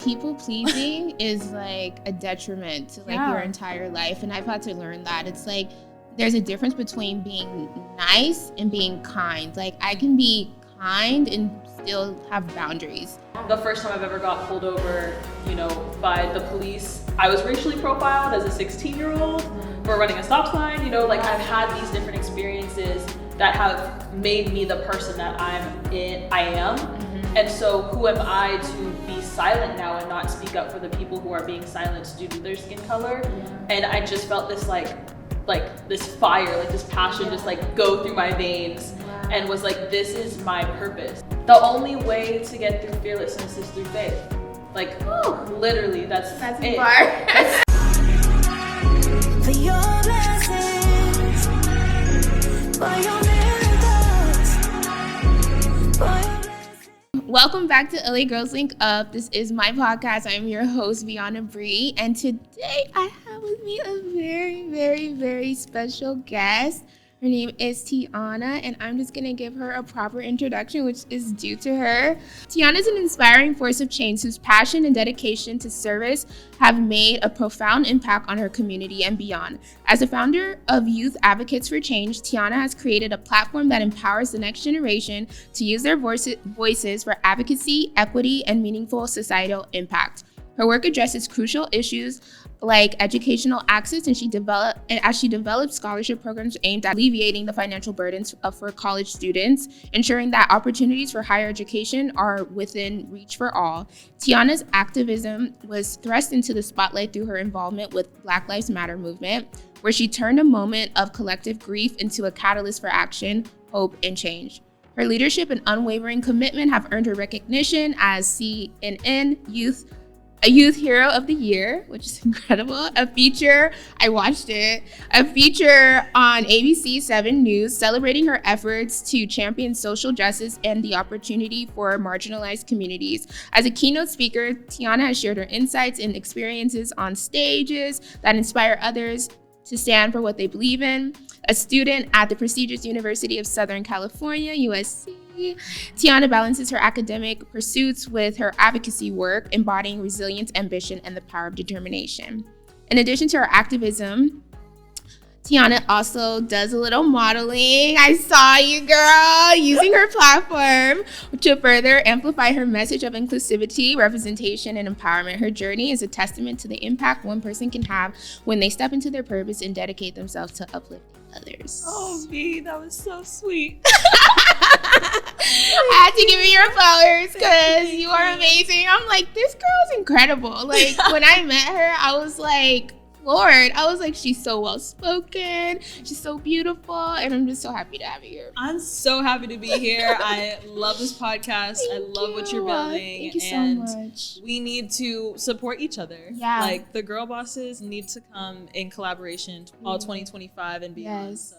people pleasing is like a detriment to like your entire life. And I've had to learn that. It's like there's a difference between being nice and being kind. Like I can be kind and still have boundaries. The first time I've ever got pulled over, by the police, I was racially profiled as a 16-year-old for running a stop sign. Like I've had these different experiences that have made me the person that I am. And so who am I to be silent now and not speak up for the people who are being silenced due to their skin color? And I just felt this like this fire, like this passion just like go through my veins, and was like, this is my purpose. The only way to get through fearlessness is through faith. Like, literally, that's it. For your blessings, for your miracles, for your blessings. Welcome back to LA Girls Link Up. This is my podcast. I'm your host, Tiana Bree, and today I have with me a very, very, very special guest. Her name is Tiana, and I'm just gonna give her a proper introduction, which is due to her. Tiana is an inspiring force of change whose passion and dedication to service have made a profound impact on her community and beyond. As a founder of Youth Advocates for Change, Tiana has created a platform that empowers the next generation to use their voices for advocacy, equity, and meaningful societal impact. Her work addresses crucial issues like educational access, and as she develops scholarship programs aimed at alleviating the financial burdens for college students, ensuring that opportunities for higher education are within reach for all. Tiana's activism was thrust into the spotlight through her involvement with Black Lives Matter movement, where she turned a moment of collective grief into a catalyst for action, hope, and change. Her leadership and unwavering commitment have earned her recognition as CNN a Youth Hero of the Year, which is incredible. A feature on ABC 7 News celebrating her efforts to champion social justice and the opportunity for marginalized communities. As a keynote speaker, Tiana has shared her insights and experiences on stages that inspire others to stand for what they believe in. A student at the prestigious University of Southern California, USC, Tiana balances her academic pursuits with her advocacy work, embodying resilience, ambition, and the power of determination. In addition to her activism, Tiana also does a little modeling. I saw you, girl, using her platform to further amplify her message of inclusivity, representation, and empowerment. Her journey is a testament to the impact one person can have when they step into their purpose and dedicate themselves to uplifting others. Oh, V, that was so sweet. I had to give you your flowers because you are amazing. I'm like, this girl's incredible. Like, when I met her, I was like, Lord, I was like, she's so well spoken, she's so beautiful, and I'm just so happy to have you here. I'm so happy to be here. I love this podcast. I love what you're building. Thank you so much. We need to support each other. Yeah. Like the girl bosses need to come in collaboration all 2025 and beyond. Yes. So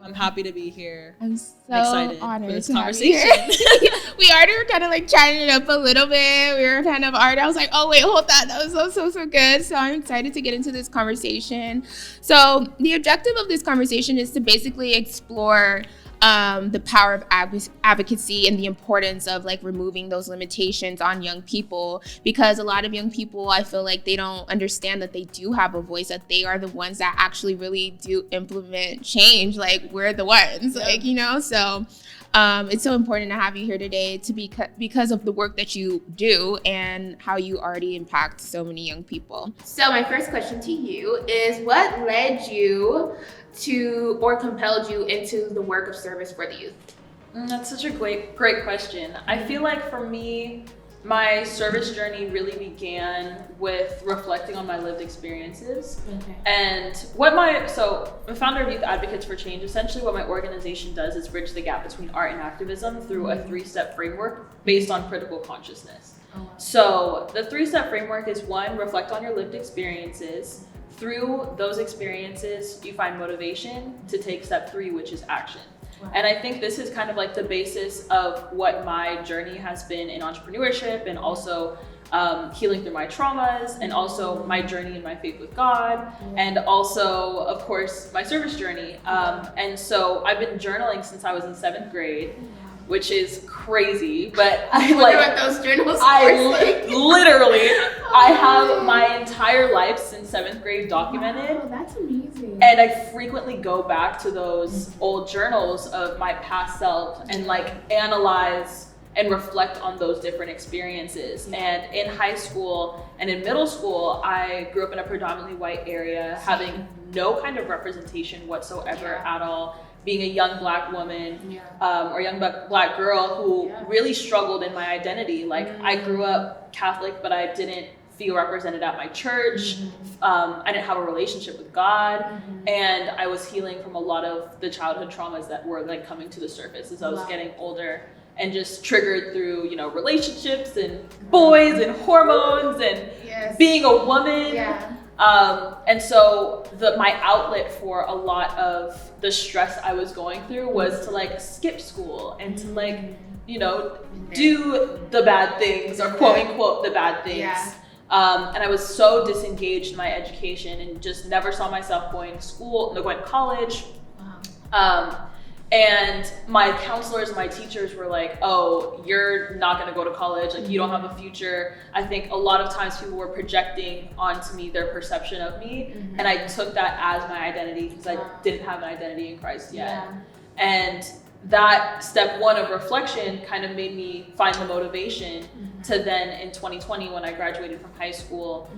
I'm happy to be here. I'm so excited honored for this to conversation. Have you here. We already were kind of like chatting it up a little bit. We were kind of already, I was like, oh wait, hold that. That was so good. So I'm excited to get into this conversation. So the objective of this conversation is to basically explore the power of advocacy and the importance of like removing those limitations on young people, because a lot of young people, I feel like they don't understand that they do have a voice, that they are the ones that actually really do implement change. Like we're the ones, like, so it's so important to have you here today because of the work that you do and how you already impact so many young people. So my first question to you is, what led you to or compelled you into the work of service for the youth? That's such a great question. I feel like for me, my service journey really began with reflecting on my lived experiences. Okay. And I'm a founder of Youth Advocates for Change. Essentially what my organization does is bridge the gap between art and activism through a 3-step framework based on critical consciousness. Oh, wow. So the 3-step framework is 1, reflect on your lived experiences. Through those experiences, you find motivation to take step 3, which is action. Wow. And I think this is kind of like the basis of what my journey has been in entrepreneurship, and also healing through my traumas, and also my journey in my faith with God, and also, of course, my service journey. And so I've been journaling since I was in 7th grade. Which is crazy, but I wonder what those journals literally, I have my entire life since 7th grade documented. Wow, that's amazing. And I frequently go back to those old journals of my past self and like analyze and reflect on those different experiences. And in high school and in middle school, I grew up in a predominantly white area, having no kind of representation whatsoever at all. Being a young Black woman or young Black girl who really struggled in my identity. Like I grew up Catholic, but I didn't feel represented at my church. I didn't have a relationship with God. And I was healing from a lot of the childhood traumas that were like coming to the surface as I was getting older, and just triggered through, you know, relationships and boys and hormones and being a woman. And so my outlet for a lot of the stress I was going through was to like skip school and to like, you know, do the bad things or quote unquote the bad things. And I was so disengaged in my education and just never saw myself going to school, going to college. And my counselors, my teachers were like, oh, you're not gonna go to college, like you don't have a future. I think a lot of times people were projecting onto me their perception of me, and I took that as my identity because I didn't have an identity in Christ yet. And that step one of reflection kind of made me find the motivation to then in 2020, when I graduated from high school,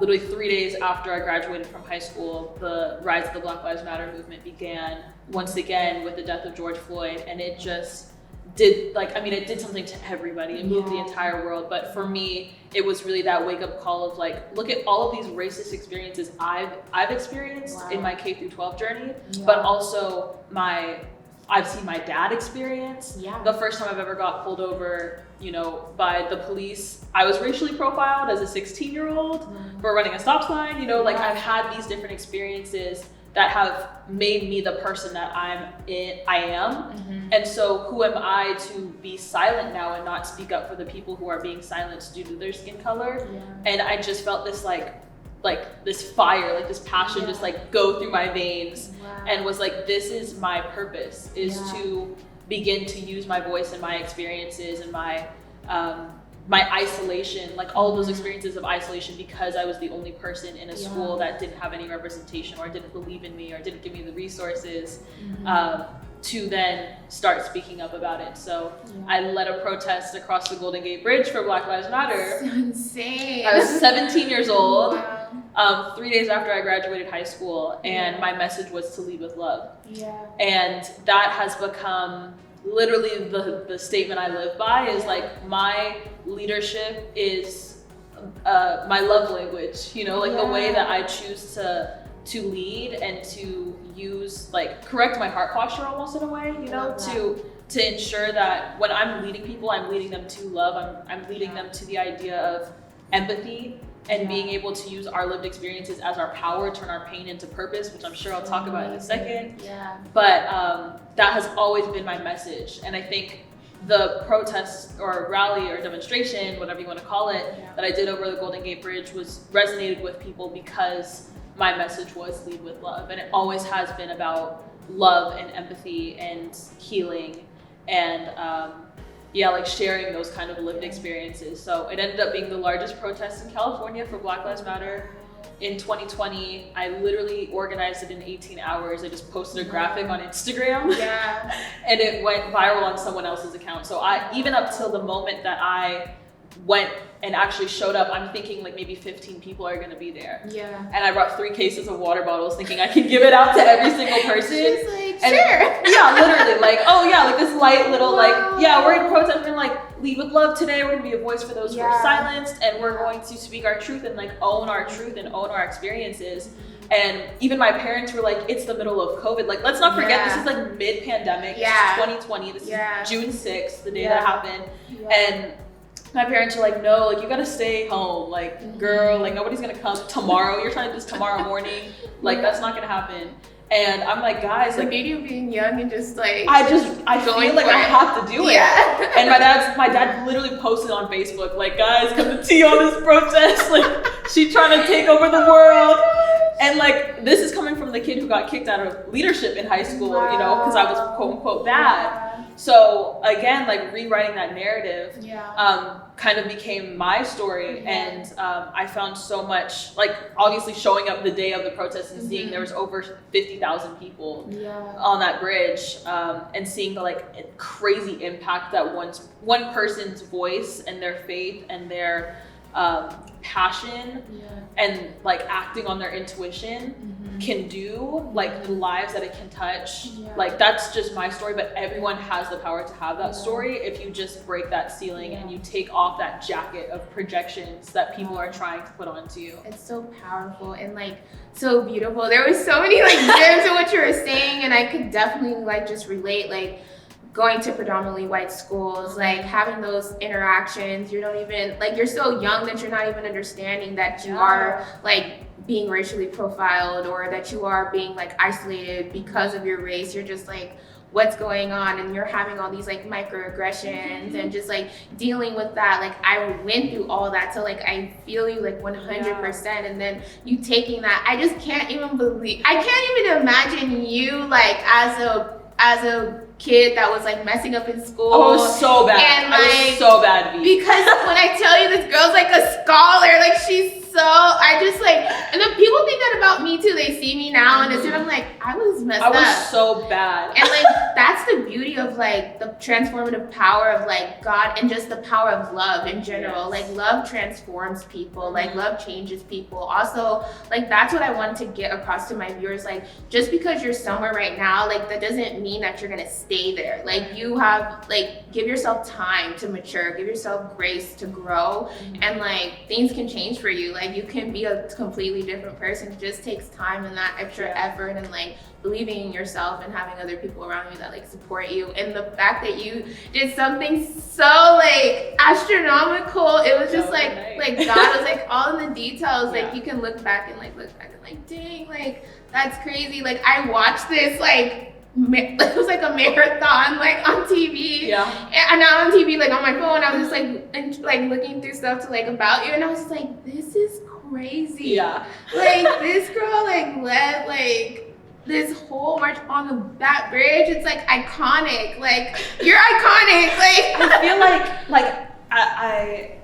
literally 3 days after I graduated from high school, the rise of the Black Lives Matter movement began once again with the death of George Floyd. And it just did, like, I mean, it did something to everybody. It moved the entire world. But for me, it was really that wake up call of like, look at all of these racist experiences I've experienced in my K through 12 journey, but also I've seen my dad experience. The first time I've ever got pulled over, you know, by the police, I was racially profiled as a 16-year-old for running a stop sign. You know, like I've had these different experiences that have made me the person that I am. And so who am I to be silent now and not speak up for the people who are being silenced due to their skin color? And I just felt this like this fire, like this passion just like go through my veins, and was like, this is my purpose, is to begin to use my voice and my experiences and my isolation, like all of those experiences of isolation, because I was the only person in a school that didn't have any representation or didn't believe in me or didn't give me the resources to then start speaking up about it. So I led a protest across the Golden Gate Bridge for Black Lives Matter. That's insane. I was 17 years old, 3 days after I graduated high school, and my message was to lead with love. And that has become literally the statement I live by, is like, my leadership is my love language, you know, like the way that I choose to lead and to use, like, correct my heart posture almost in a way, you know, to ensure that when I'm leading people, I'm leading them to love. I'm leading them to the idea of empathy and being able to use our lived experiences as our power, turn our pain into purpose, which I'm sure I'll talk about in a second. But that has always been my message. And I think the protest or rally or demonstration, whatever you want to call it, that I did over the Golden Gate Bridge resonated with people because my message was lead with love. And it always has been about love and empathy and healing and like sharing those kind of lived experiences. So it ended up being the largest protest in California for Black Lives Matter. In 2020, I literally organized it in 18 hours. I just posted a graphic on Instagram, and it went viral on someone else's account. So even up till the moment that I went and actually showed up, I'm thinking like maybe 15 people are gonna be there. And I brought 3 cases of water bottles thinking I could give it out to every single person. She's like, and literally like, like this light little like, we're gonna protest, we're gonna like lead with love today, we're gonna be a voice for those who are silenced, and we're going to speak our truth and like own our truth and own our experiences. And even my parents were like, it's the middle of COVID. Like, let's not forget, this is like mid-pandemic. This is 2020. This is June 6th, the day that happened. And my parents were like, no, like you gotta stay home. Like, girl, like nobody's gonna come tomorrow. You're trying to do this tomorrow morning. Like, that's not gonna happen. And I'm like, guys, like, maybe being young and just like, I feel like I have to do it. And my dad literally posted on Facebook, like, guys, come to tea on this protest. Like, she trying to take over the world. And like, this is coming from the kid who got kicked out of leadership in high school, you know, because I was quote unquote bad. So again, like rewriting that narrative kind of became my story. And I found so much, like obviously showing up the day of the protest and seeing there was over 50,000 people on that bridge, and seeing the like crazy impact that one person's voice and their faith and their passion and like acting on their intuition can do, like the lives that it can touch. Like that's just my story, but everyone has the power to have that story if you just break that ceiling and you take off that jacket of projections that people are trying to put onto you. It's so powerful and like so beautiful. There was so many like gems in what you were saying, and I could definitely like just relate, like going to predominantly white schools, like having those interactions. You don't even, like you're so young that you're not even understanding that you are like being racially profiled or that you are being like isolated because of your race. You're just like, what's going on? And you're having all these like microaggressions and just like dealing with that. Like I went through all that, so like I feel you like 100%. And then you taking that, I just can't even believe, I can't even imagine you like as a kid that was like messing up in school. Oh, it was so bad. And like, I was so bad, V. because when I tell you this girl's like a scholar, like she's so, I just like, and then people think that about me too. They see me now and I'm like, I was messed up. I was so bad. And like, that's the beauty of like the transformative power of like God and just the power of love in general. Like love transforms people, like love changes people. Also, like that's what I wanted to get across to my viewers. Like just because you're somewhere right now, like that doesn't mean that you're gonna stay there. Like you have, like, give yourself time to mature, give yourself grace to grow, and like things can change for you. Like you can be a completely different person. It just takes time and that extra effort and like believing in yourself and having other people around you that like support you. And the fact that you did something so like astronomical, it was just like God was like all in the details. Like you can look back and like dang, like that's crazy. Like I watched this like it was like a marathon like on TV, and not on TV, like on my phone. I was just like looking through stuff to like about you, and I was just like, this is crazy. Like this girl like led like this whole march on that bridge. It's like iconic. Like you're iconic. Like I feel like I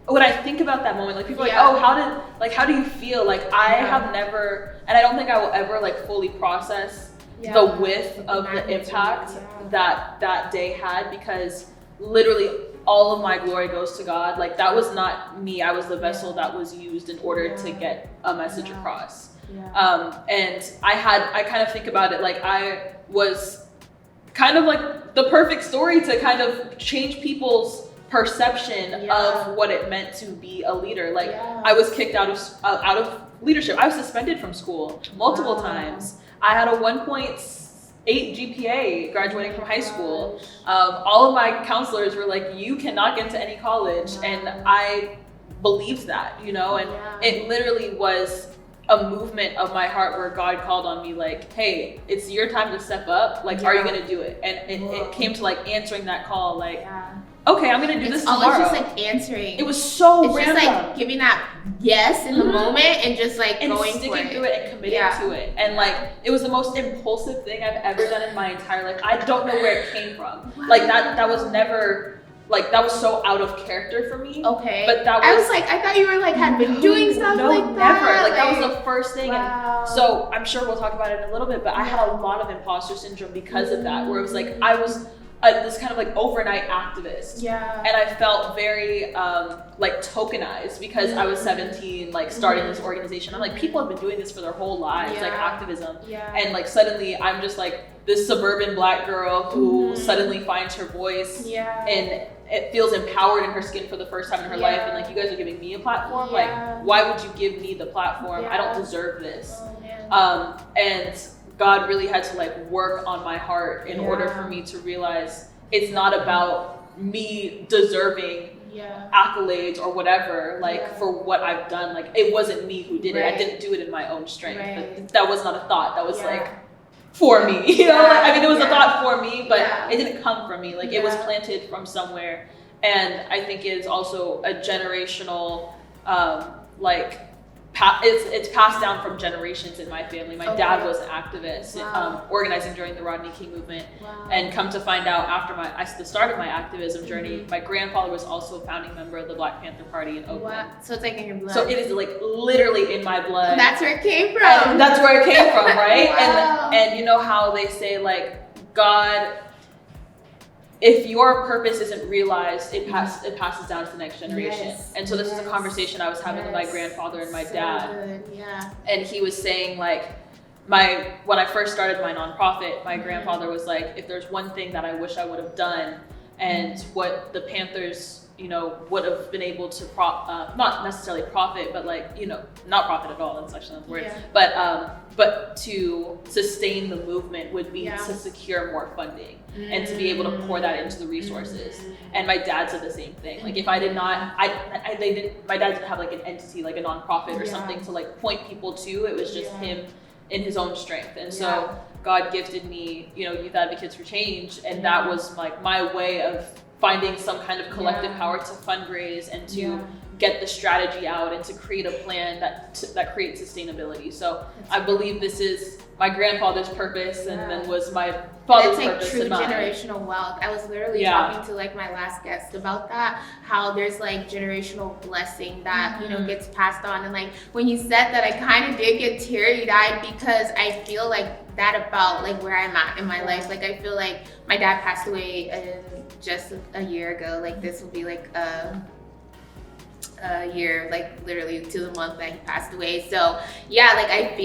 when I think about that moment, like people are like, oh, how do you feel? Like I have never, and I don't think I will ever like fully process the width of the impact that day had, because literally all of my glory goes to God. Like that was not me. I was the vessel that was used in order to get a message across. And I kind of think about it like I was kind of like the perfect story to kind of change people's perception of what it meant to be a leader. Like I was kicked out of leadership. I was suspended from school multiple times. I had a 1.8 GPA graduating from high school. All of my counselors were like, you cannot get into any college. And I believed that, you know, and it literally was a movement of my heart where God called on me like, hey, it's your time to step up. Like, are you going to do it? And it came to like answering that call, like, okay, I'm gonna do this tomorrow. It's just like answering. It was so it's random. Just like giving that yes in the moment and just like and going sticking for it. through it and committing to it. And like it was the most impulsive thing I've ever done in my entire life. I don't know where it came from. Like that was never, like that was so out of character for me. Okay. But that was, I was like, I thought you were like had been doing stuff like that. Never. Like that was the first thing. And so I'm sure we'll talk about it in a little bit, but I had a lot of imposter syndrome because of that, where it was like I was this kind of like overnight activist. And I felt very like tokenized because I was 17, like starting this organization. I'm like, people have been doing this for their whole lives, like activism. And like suddenly I'm just like this suburban Black girl who suddenly finds her voice and it feels empowered in her skin for the first time in her life. And like, you guys are giving me a platform. Like, why would you give me the platform? I don't deserve this. And God really had to like work on my heart in order for me to realize it's not about me deserving accolades or whatever, like for what I've done. Like it wasn't me who did it. I didn't do it in my own strength. That was not a thought. That was like for me, you know? Like, I mean, it was a thought for me, but it didn't come from me. Like it was planted from somewhere. And I think it is also a generational like it's passed down from generations in my family. My dad was an activist, organizing during the Rodney King movement, and come to find out after the start of my activism journey, my grandfather was also a founding member of the Black Panther Party in Oakland. So it's like in your blood. So it is like literally in my blood. That's where it came from. That's where it came from, right? And you know how they say like God, if your purpose isn't realized, it passes down to the next generation. Yes, and so this is a conversation I was having with my grandfather and my dad. Good. Yeah. And he was saying like, when I first started my nonprofit, my grandfather was like, if there's one thing that I wish I would have done, and what the Panthers, you know, would have been able to not necessarily profit, but like, you know, not profit at all, that's actually not the word, but to sustain the movement would be to secure more funding and to be able to pour that into the resources. And my dad said the same thing. Like if I did not, my dad didn't have like an entity, like a nonprofit or something to like point people to. It was just him in his own strength. And so God gifted me, you know, Youth Advocates for Change. And that was like my way of finding some kind of collective power to fundraise and to get the strategy out and to create a plan that creates sustainability. So I believe this is my grandfather's purpose and then was my father's purpose. It's like true generational wealth. I was literally talking to like my last guest about that, how there's like generational blessing that, you know, gets passed on. And like when you said that, I kind of did get teary-eyed because I feel like that about like where I'm at in my life. Like I feel like my dad passed away just a year ago. Like this will be like a year, like literally to the month that he passed away. So yeah, like I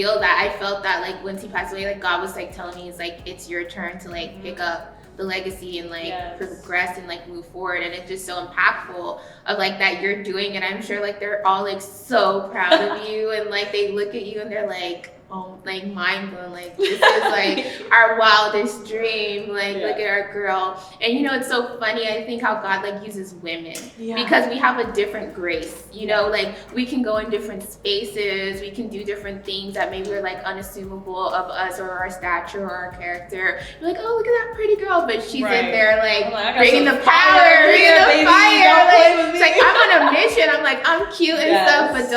felt that like once he passed away, like God was like telling me, it's like it's your turn to like pick up the legacy and like progress and like move forward. And it's just so impactful of like that you're doing it. I'm sure like they're all like so proud of you and like they look at you and they're like, oh, like mind blown, like this is like our wildest dream, like look at our girl. And you know, it's so funny, I think how God like uses women because we have a different grace, you know, like we can go in different spaces, we can do different things that maybe are like unassumable of us or our stature or our character. You're like, oh, look at that pretty girl, but she's in there like bringing the power, bringing the fire, like, it's like I'm on a mission, I'm like, I'm cute and stuff, but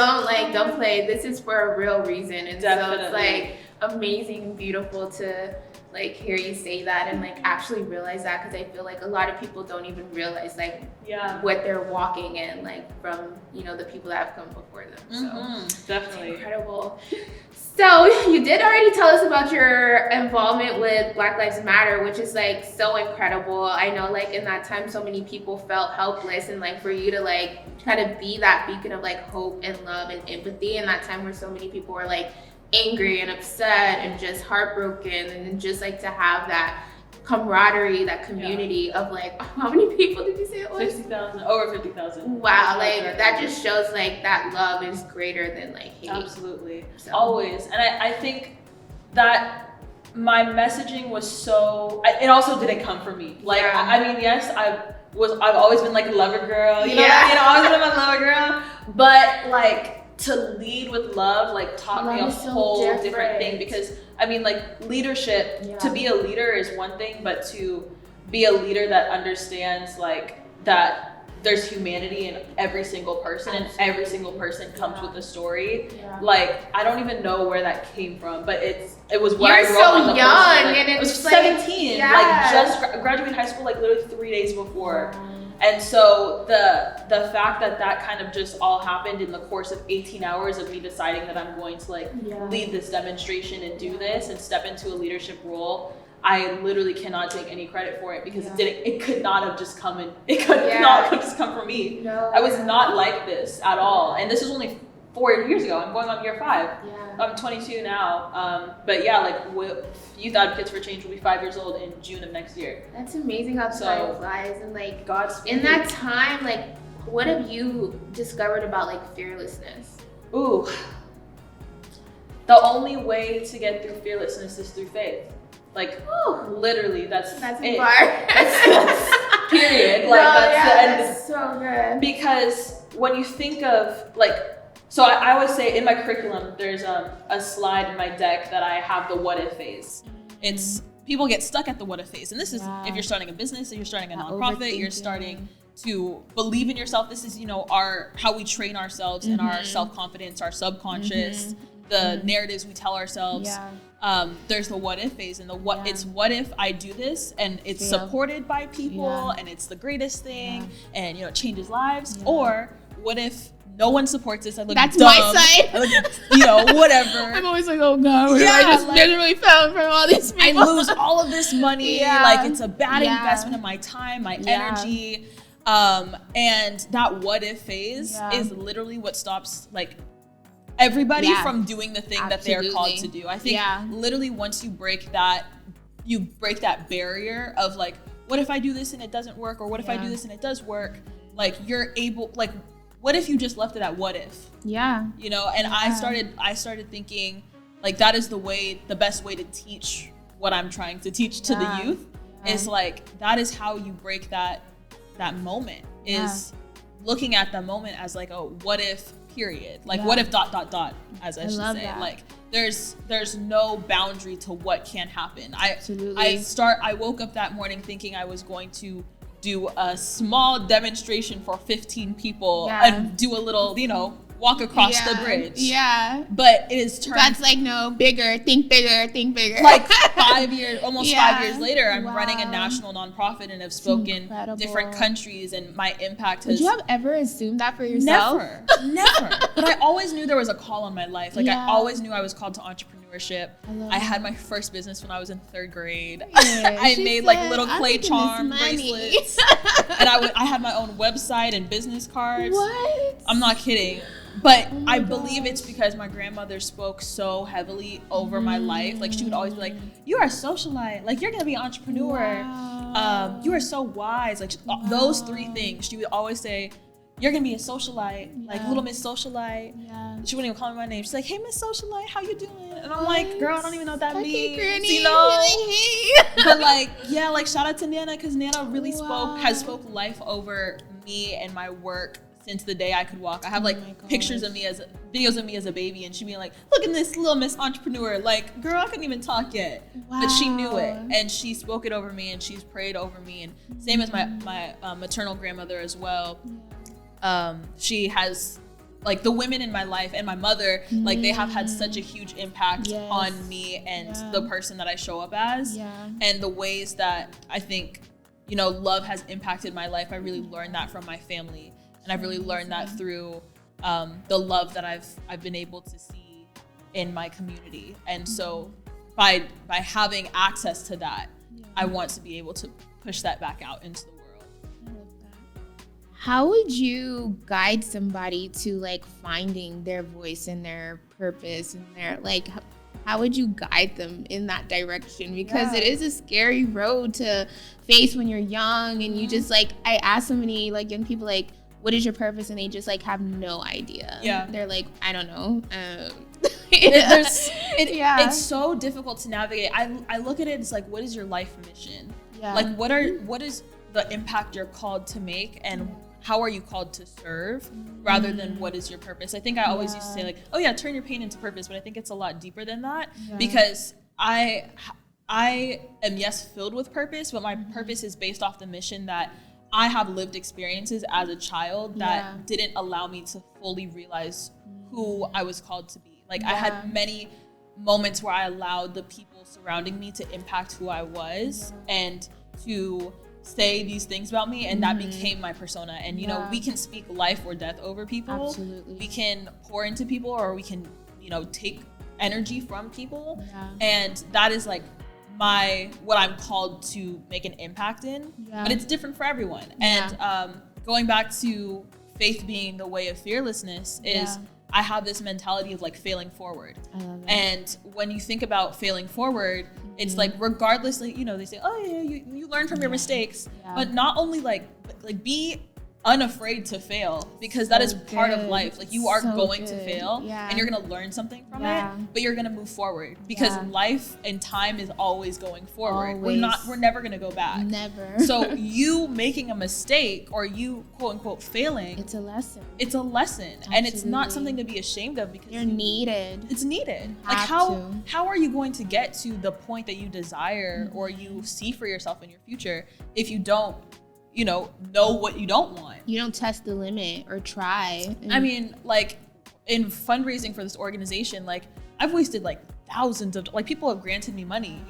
don't play, this is for a real reason. And so it's like amazing and beautiful to like hear you say that and like actually realize that, because I feel like a lot of people don't even realize like what they're walking in, like from, you know, the people that have come before them. So definitely incredible. So you did already tell us about your involvement with Black Lives Matter, which is like so incredible. I know like in that time so many people felt helpless, and like for you to like kind of be that beacon of like hope and love and empathy in that time where so many people were like angry and upset and just heartbroken, and just like to have that camaraderie, that community of like, how many people did you say it was? 50,000, over 50,000. Wow, like that just shows like that love is greater than like hate. Absolutely, always. And I think that my messaging was so, it also didn't come from me. Like, I mean, yes, I've always been like a lover girl, you know, always been a lover girl, but like, to lead with love, like taught me a whole different thing, because I mean like leadership, to be a leader is one thing, but to be a leader that understands like that there's humanity in every single person and every single person comes with a story. Like I don't even know where that came from, but it was what I wrote on the poster. Like, and it was 17, like just graduated high school like literally 3 days before. And so the fact that kind of just all happened in the course of 18 hours of me deciding that I'm going to like lead this demonstration and do this and step into a leadership role, I literally cannot take any credit for it, because it could not have just come from me. No. I was not like this at all. And this is only 4 years ago. I'm going on year 5. I'm 22 now. But yeah, like Youth Advocates for Change will be 5 years old in June of next year. That's amazing how time flies. And like in that time, like what have you discovered about like fearlessness? Ooh. The only way to get through fearlessness is through faith. Like literally that's it. That's period. Like that's so good. Because when you think of like, so I always say in my curriculum, there's a slide in my deck that I have the what if phase. It's people get stuck at the what if phase. And this is if you're starting a business, if you're starting a nonprofit, you're starting to believe in yourself. This is, how we train ourselves and our self-confidence, our subconscious, the narratives we tell ourselves. There's the what if phase, and it's what if I do this and it's supported by people and it's the greatest thing and it changes lives, or what if no one supports this? I look That's dumb. my side. I look, whatever. I'm always like, oh God, I just literally fell from all these people. I lose all of this money. Like it's a bad investment of my time, my energy. And that what if phase is literally what stops like everybody from doing the thing that they're called to do. I think literally once you break that barrier of like, what if I do this and it doesn't work? Or what if I do this and it does work? Like you're able, like, what if you just left it at what if? And I started thinking like that is the best way to teach what I'm trying to teach to the youth is like, that is how you break that moment is looking at the moment as like, oh, what if period, like what if ... as I should say that. Like there's no boundary to what can happen. I woke up that morning thinking I was going to do a small demonstration for 15 people and do a little walk across the bridge. But it is turned. That's like, no, bigger, think bigger. Like 5 years, almost 5 years later, I'm running a national nonprofit and have spoken different countries, and my impact has. Would you have ever assumed that for yourself? Never. But I always knew there was a call on my life. Like I always knew I was called to entrepreneurship. I had my first business when I was in 3rd grade. I made like little clay charm bracelets. And I had my own website and business cards. What? I'm not kidding. But I believe it's because my grandmother spoke so heavily over my life. Like she would always be like, you are a socialite. Like you're going to be an entrepreneur. You are so wise. Like those 3 things. She would always say, you're going to be a socialite. Like little Miss Socialite. She wouldn't even call me my name. She's like, hey, Miss Socialite, how you doing? And I'm like, girl, I don't even know what that means. Granny. But like shout out to Nana, because Nana really has spoke life over me and my work since the day I could walk. I have pictures of me videos of me as a baby, and she'd be like, look at this little Miss Entrepreneur. Like, girl, I couldn't even talk yet. But she knew it, and she spoke it over me, and she's prayed over me. And same as my maternal grandmother as well. She has, like, the women in my life and my mother, like, they have had such a huge impact on me and the person that I show up as. And the ways that I think, love has impacted my life, I really learned that from my family. And I've really learned that through the love that I've been able to see in my community. And so by having access to that, I want to be able to push that back out into the world. I love that. How would you guide somebody to like finding their voice and their purpose and their like? How would you guide them in that direction? Because it is a scary road to face when you're young, and you just like, I ask so many like young people like, what is your purpose? And they just like have no idea. They're like, I don't know. It's so difficult to navigate. I look at it as like, what is your life mission? Like what is the impact you're called to make, and how are you called to serve, rather than what is your purpose? I think I always used to say like, oh yeah, turn your pain into purpose, but I think it's a lot deeper than that, because I am filled with purpose, but my purpose is based off the mission that I have lived experiences as a child that didn't allow me to fully realize who I was called to be. Like I had many moments where I allowed the people surrounding me to impact who I was and to say these things about me, and that became my persona. And we can speak life or death over people. Absolutely. We can pour into people, or we can take energy from people, and that is like what I'm called to make an impact in, but it's different for everyone. And going back to faith being the way of fearlessness is I have this mentality of like failing forward. I love it. And when you think about failing forward, it's like regardless, like, they say, oh yeah, you learn from your mistakes, but not only like be unafraid to fail, because that is part of life. Like you are going to fail, and you're gonna learn something from it, but you're gonna move forward, because life and time is always going forward. We're never gonna go back. Never. So you making a mistake, or you quote unquote failing, it's a lesson. Absolutely. And it's not something to be ashamed of, because you're needed. It's needed. Like how are you going to get to the point that you desire or you see for yourself in your future if you don't know what you don't want. You don't test the limit or try. I mean, like in fundraising for this organization, like I've wasted like thousands of, like people have granted me money,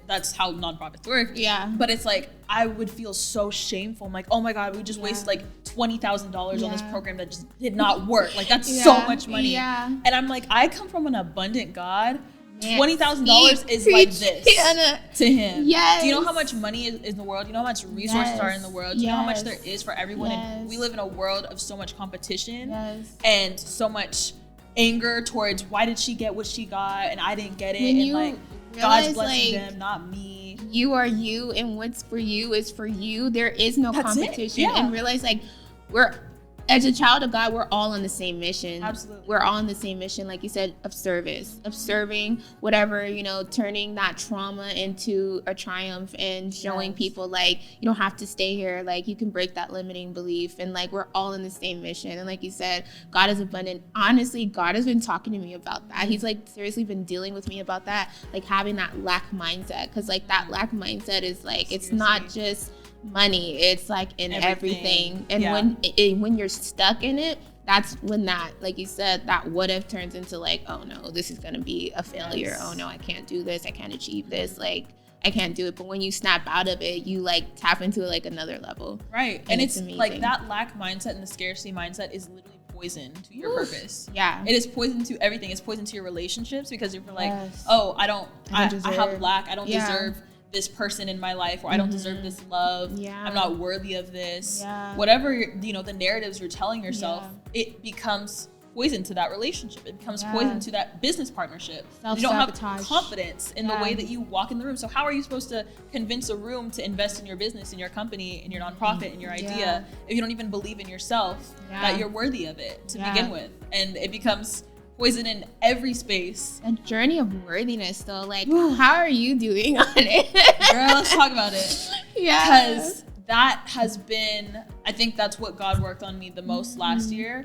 that's how nonprofits work. Yeah. But it's like, I would feel so shameful. I'm like, oh my God, we just wasted like $20,000 on this program that just did not work. Like that's so much money. Yeah. And I'm like, I come from an abundant God. Man, $20,000 is like this Tiana. to him. Yes. Do you know how much money is in the world? Do you know how much resources are in the world? Do you know how much there is for everyone? And we live in a world of so much competition and so much anger towards why did she get what she got and I didn't get it, when and you like realize, God's blessing like, them, not me. You are you, and what's for you is for you. There is no That's competition. it. And realize, like, we're, as a child of God, we're all on the same mission. Absolutely. We're all on the same mission, like you said, of service, of serving, whatever, turning that trauma into a triumph and showing people, like, you don't have to stay here. Like, you can break that limiting belief. And, like, we're all in the same mission. And like you said, God is abundant. Honestly, God has been talking to me about that. He's, like, seriously been dealing with me about that, like, having that lack mindset. Because, like, that lack mindset is, like, it's not just money, it's like in everything. And when you're stuck in it, that's when that, like you said, that what if turns into like, oh no, this is gonna be a failure. Oh no, I can't do this, I can't achieve this, like I can't do it. But when you snap out of it, you like tap into like another level, right? And it's amazing. Like that lack mindset and the scarcity mindset is literally poison to your purpose. Yeah, it is poison to everything. It's poison to your relationships, because you're like, oh, I have lack, I don't deserve this person in my life, or I don't deserve this love. I'm not worthy of this. Whatever the narratives you're telling yourself, it becomes poison to that relationship. It becomes poison to that business partnership. You don't have confidence in the way that you walk in the room. So how are you supposed to convince a room to invest in your business, in your company, in your nonprofit, in your idea, if you don't even believe in yourself that you're worty of it to begin with? And it becomes poison in every space. A journey of worthiness, though. Like, how are you doing on it? Girl, let's talk about it. Because that has been, I think that's what God worked on me the most last year.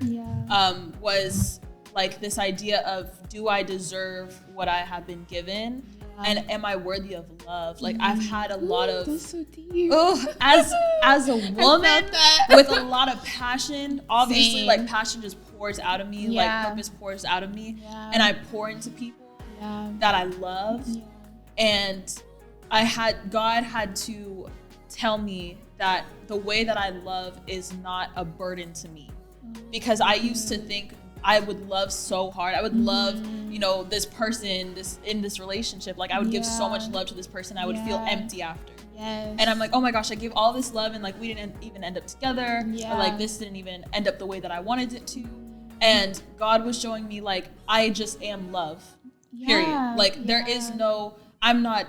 Was like this idea of, do I deserve what I have been given? And am I worthy of love? Like I've had a lot of, that's so deep. As a woman with a lot of passion, obviously like passion just pours out of me, like purpose pours out of me, and I pour into people that I love. And God had to tell me that the way that I love is not a burden to me, because I used to think I would love so hard. I would love, this person, in this relationship. Like I would give so much love to this person, I would feel empty after. And I'm like, oh my gosh, I gave all this love and like we didn't even end up together. Or like this didn't even end up the way that I wanted it to. And God was showing me like, I just am love, period. Like there is no, I'm not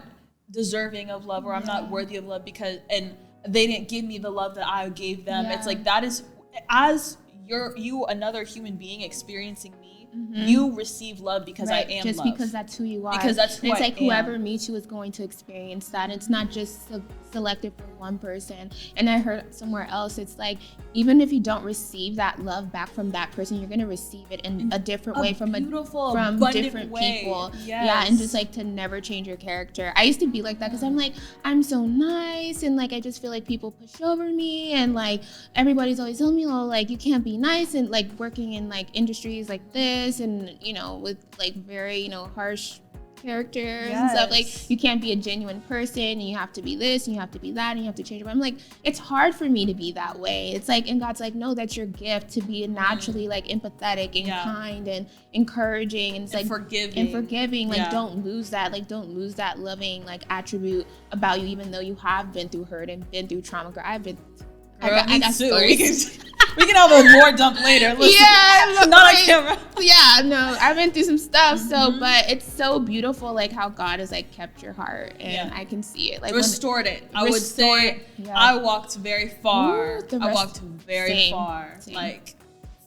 deserving of love, or I'm not worthy of love and they didn't give me the love that I gave them. It's like, that is, as you another human being experiencing me, you receive love because I am just love. Because that's who you are. Because that's who it's I like am. Whoever meets you is going to experience that. It's not just selected for one person. And I heard somewhere else, it's like, even if you don't receive that love back from that person, you're going to receive it in a different way from different people. And just like to never change your character. I used to be like that because I'm like, I'm so nice, and like I just feel like people push over me, and like everybody's always telling me, oh, like you can't be nice, and like working in like industries like this, and with like very harsh characters and stuff, like you can't be a genuine person, and you have to be this and you have to be that and you have to change it. I'm like, it's hard for me to be that way. It's like, and God's like, no, that's your gift, to be naturally like empathetic and kind and encouraging and it's like forgiving. Like don't lose that loving like attribute about you, even though you have been through hurt and been through trauma. Girl, I've been I got stories. We can have a more dump later. Listen, not on camera. I've been through some stuff. So, but it's so beautiful, like how God has like kept your heart, and I can see it. Like restored it. I would say I walked very far. Same. Like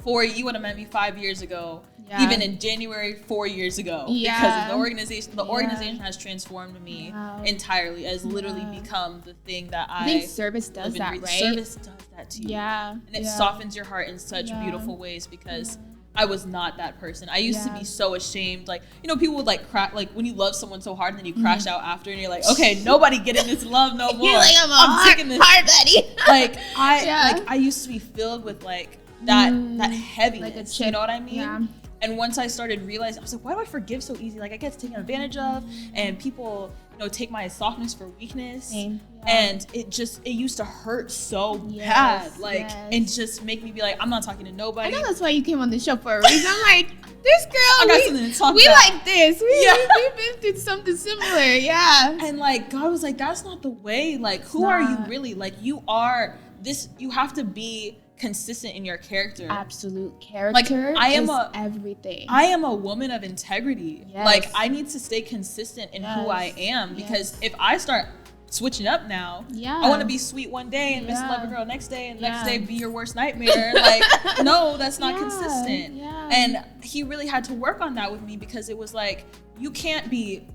you would have met me 5 years ago. Even in January 4 years ago, because of the organization. The organization has transformed me entirely. Has literally become the thing that I think service does that, right? Service does that to you. And it softens your heart in such beautiful ways, because I was not that person. I used to be so ashamed. Like, you know, people would like crack, like when you love someone so hard and then you crash out after and you're like, okay, nobody getting this love no more. You're like, I'm taking this. hard buddy. Like I used to be filled with like that heaviness. Like a chip. You know what I mean? Yeah. And once I started realizing, I was like, why do I forgive so easy? Like I get taken advantage of, and people, you know, take my softness for weakness. Same. Yeah. And it used to hurt so bad. Like, and just make me be like, I'm not talking to nobody. I know that's why you came on the show for a reason. I'm like, this girl, I got something to talk we about. like this. We've been through something similar. Yeah. And like, God was like, that's not the way. Like, who are you really? Like, you are this, you have to be consistent in your character. Absolute character. Like, is everything. I am a woman of integrity. Yes. Like, I need to stay consistent in who I am, because if I start switching up now, I want to be sweet one day and miss love a girl next day, and next day be your worst nightmare. Like, no, that's not consistent. And he really had to work on that with me, because it was like, you can't be,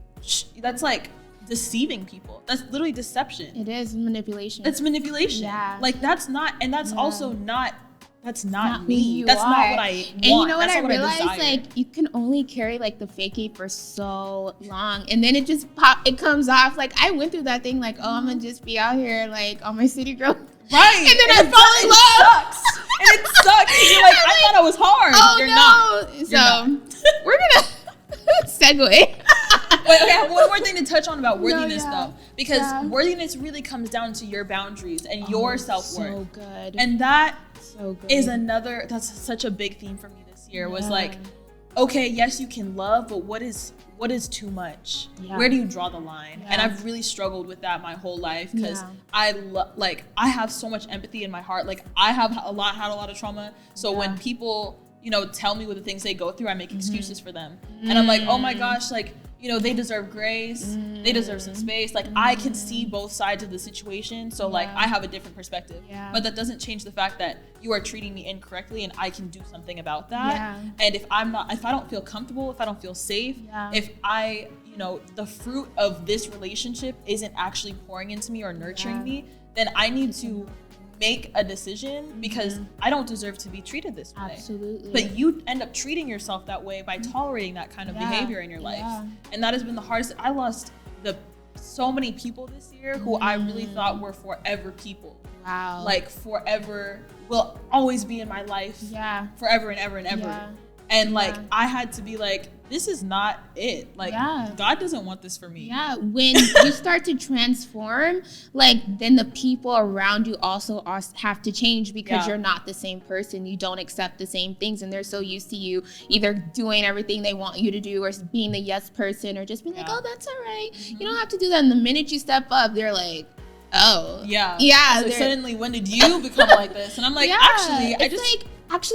that's like deceiving people. That's literally deception. It is manipulation. It's manipulation. Yeah. Like, that's not, and that's also not, that's not who me. you That's are. not what I want. And you know what That's I not realized? desire. Like, you can only carry like the fakey for so long, and then it just it comes off. Like, I went through that thing, like, oh, I'm gonna just be out here like on my city girl. Right. And then I fall in love. Sucks. And it sucks. You're like, I thought I was hard. Oh, You're no. not. So You're not. we're gonna segue. Wait, okay, I have one more thing to touch on about worthiness, yeah. though, because worthiness really comes down to your boundaries and your self-worth. So good. And that so good. is that's such a big theme for me this year, was like, okay, yes, you can love, but what is too much? Where do you draw the line? And I've really struggled with that my whole life, because I have so much empathy in my heart. Like, I have had a lot of trauma. So when people, you know, tell me what the things they go through, I make excuses for them. And I'm like, oh my gosh, like, you know, they deserve grace. They deserve some space. Like, I can see both sides of the situation. So like, I have a different perspective. But that doesn't change the fact that you are treating me incorrectly, and I can do something about that. And if I don't feel comfortable, if I don't feel safe, if I, you know, the fruit of this relationship isn't actually pouring into me or nurturing me, then I need to make a decision, because I don't deserve to be treated this way. Absolutely. But you end up treating yourself that way by tolerating that kind of behavior in your life. And that has been the hardest. I lost so many people this year who I really thought were forever people. Wow. Like, forever, will always be in my life. Yeah. Forever and ever and ever. Yeah. And like, I had to be like, this is not it. Like, God doesn't want this for me. Yeah, when you start to transform, like, then the people around you also have to change, because you're not the same person. You don't accept the same things, and they're so used to you either doing everything they want you to do, or being the yes person, or just being like, oh, that's all right. You don't have to do that. And the minute you step up, they're like, oh. Yeah. So Yeah. suddenly, when did you become like this? And I'm like, actually,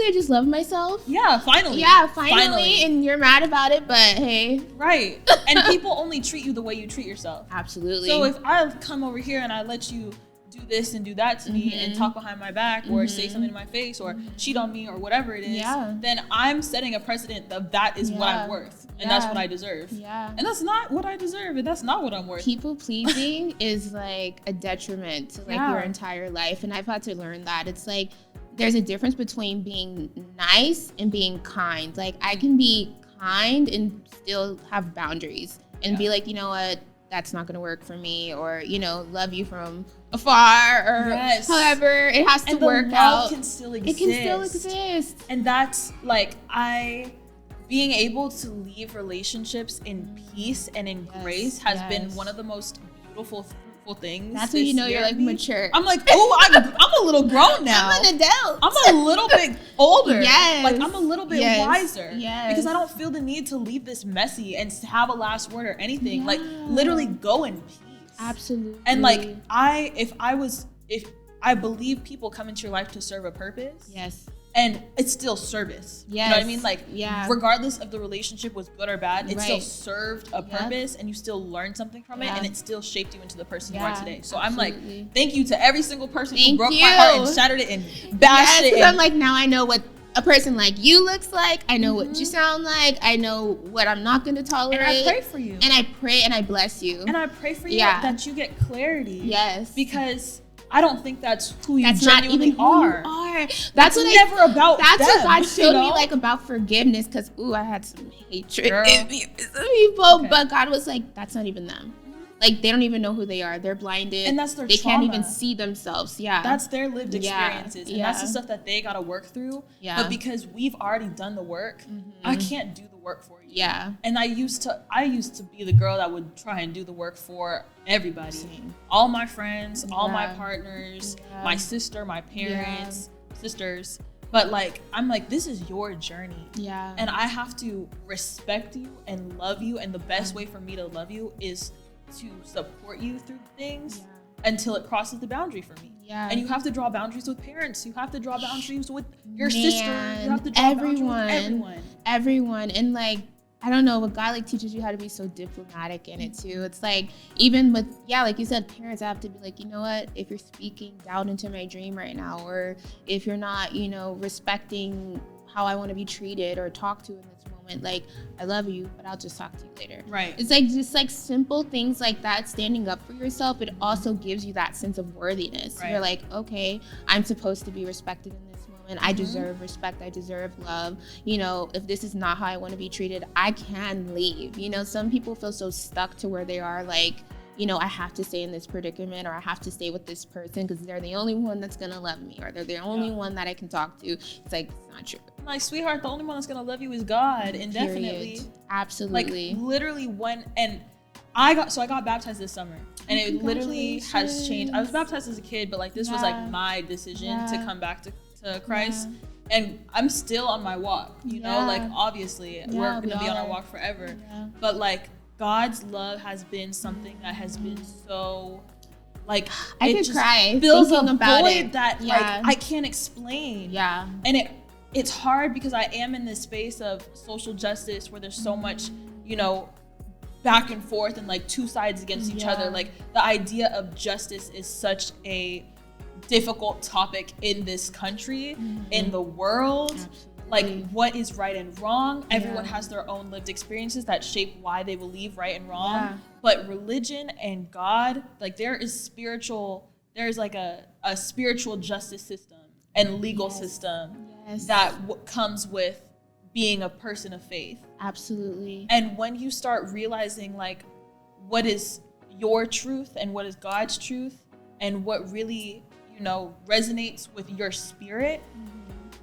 I just love myself. Yeah, finally. Yeah, finally. And you're mad about it, but hey. Right. And people only treat you the way you treat yourself. Absolutely. So if I come over here and I let you do this and do that to me, and talk behind my back, or say something in my face, or cheat on me, or whatever it is, then I'm setting a precedent that is what I'm worth. And that's what I deserve. Yeah. And that's not what I deserve, and that's not what I'm worth. People pleasing is like a detriment to like your entire life. And I've had to learn that. It's like, there's a difference between being nice and being kind. Like, I can be kind and still have boundaries and be like, you know what, that's not gonna work for me, or, you know, love you from afar, or however it has to work out. Can still exist. It can still exist. And that's like, being able to leave relationships in peace and in grace has been one of the most beautiful things. That's when you know you're like mature. I'm like, oh, I'm a little grown now. I'm an adult. I'm a little bit older. Yes. Like, I'm a little bit wiser. Yes. Because I don't feel the need to leave this messy and have a last word or anything. Like, literally go in peace. Absolutely. And like, if I believe people come into your life to serve a purpose. Yes. And it's still service. Yes. You know what I mean? Like, regardless of the relationship was good or bad, it still served a purpose, and you still learned something from it, and it still shaped you into the person you are today. So I'm like, thank you to every single person who broke my heart and shattered it and bashed it. I'm like, now I know what a person like you looks like. I know what you sound like. I know what I'm not going to tolerate. And I pray for you. And I pray and I bless you. And I pray for you that you get clarity. Yes. Because I don't think that's who you That's not genuinely even who are. you are. That's never about That's them, what God showed you know? me, like, about forgiveness. Because, I had some hatred Girl. in me for some people. Okay. But God was like, that's not even them. Like, they don't even know who they are. They're blinded. And that's their They trauma. can't even see themselves. Yeah. That's their lived Yeah. experiences. And Yeah. that's the stuff that they got to work through. Yeah. But because we've already done the work, I can't do the work for you. Yeah. And I used to be the girl that would try and do the work for everybody. Same. All my friends, all my Yeah. partners, Yeah. my sister, my parents, sisters. But like, I'm like, this is your journey. Yeah. And I have to respect you and love you. And the best way for me to love you is to support you through things until it crosses the boundary for me. Yeah. And you have to draw boundaries with parents. You have to draw boundaries with your Man, sister. You have to draw boundaries with everyone. And like, I don't know, but God like teaches you how to be so diplomatic in it too. It's like, even with, like you said, parents, I have to be like, you know what, if you're speaking doubt into my dream right now, or if you're not, respecting how I want to be treated or talked to in this moment, like, I love you, but I'll just talk to you later. Right. It's like just like simple things like that, standing up for yourself. It also gives you that sense of worthiness. Right. You're like, okay, I'm supposed to be respected in this moment. I deserve respect. I deserve love. If this is not how I want to be treated, I can leave. Some people feel so stuck to where they are, like, I have to stay in this predicament, or I have to stay with this person because they're the only one that's gonna love me, or they're the only one that I can talk to. It's like, it's not true. My sweetheart, the only one that's gonna love you is God, indefinitely. Period. Absolutely. Like literally I got baptized this summer, and it literally has changed. I was baptized as a kid, but like this was like my decision to come back to Christ. And I'm still on my walk, like obviously we're gonna be on our walk forever. But like God's love has been something that has been so, like, I could cry fills thinking a about void it. that like I can't explain. Yeah. And it's hard because I am in this space of social justice where there's so much, back and forth and like two sides against each other. Like the idea of justice is such a difficult topic in this country, in the world. Absolutely. Like, what is right and wrong? Everyone has their own lived experiences that shape why they believe right and wrong. Yeah. But religion and God, like there's like a spiritual justice system and legal system that comes with being a person of faith. Absolutely. And when you start realizing like what is your truth and what is God's truth and what really, resonates with your spirit,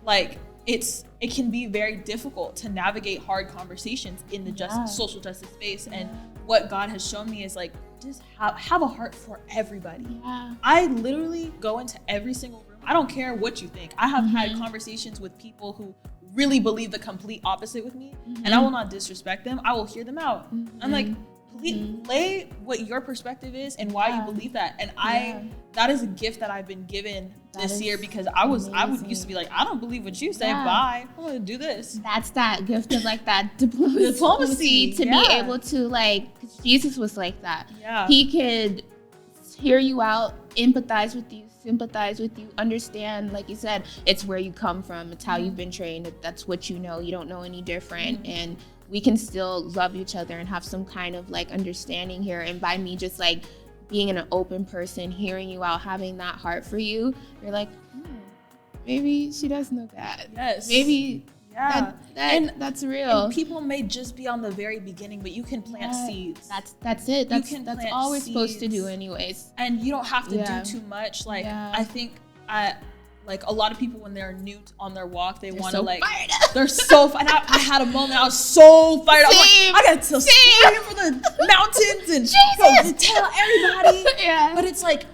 like it can be very difficult to navigate hard conversations in the social justice space. And what God has shown me is like, just have a heart for everybody. Yeah. I literally go into every single room. I don't care what you think. I have had conversations with people who really believe the complete opposite with me, and I will not disrespect them. I will hear them out. I'm like, please lay what your perspective is and why you believe that. And that is a gift that I've been given this year, because I would used to be like, I don't believe what you say. Bye. I'm gonna do this. That's that gift of like that diplomacy to be able to like, 'cause Jesus was like that. Yeah. He could hear you out, empathize with you, sympathize with you, understand, like you said, it's where you come from, it's how you've been trained, that's what you know, you don't know any different, and we can still love each other and have some kind of like understanding here. And by me just like being an open person, hearing you out, having that heart for you, you're like, maybe she does know that. Yes. Maybe that's real. And people may just be on the very beginning, but you can plant seeds. That's it. That's all we're supposed to do anyways. And you don't have to do too much. Like I think like a lot of people when they're new on their walk, they're want to like they're so fired up. I had a moment I was so fired up. Like, I got to scream for the mountains and go tell everybody. But it's like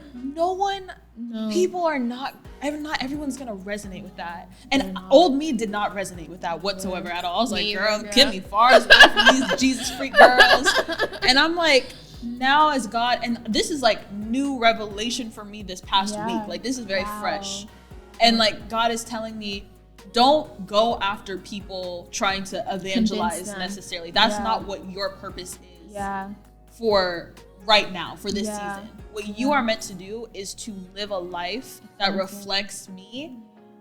people are not everyone's gonna resonate with that. And old me did not resonate with that whatsoever at all. I was like, girl, get me far as well from these Jesus freak girls. And I'm like, now as God, and this is like new revelation for me this past week. Like this is very fresh. And like God is telling me, don't go after people trying to evangelize necessarily. That's not what your purpose is for right now, for this season. What you are meant to do is to live a life that reflects me,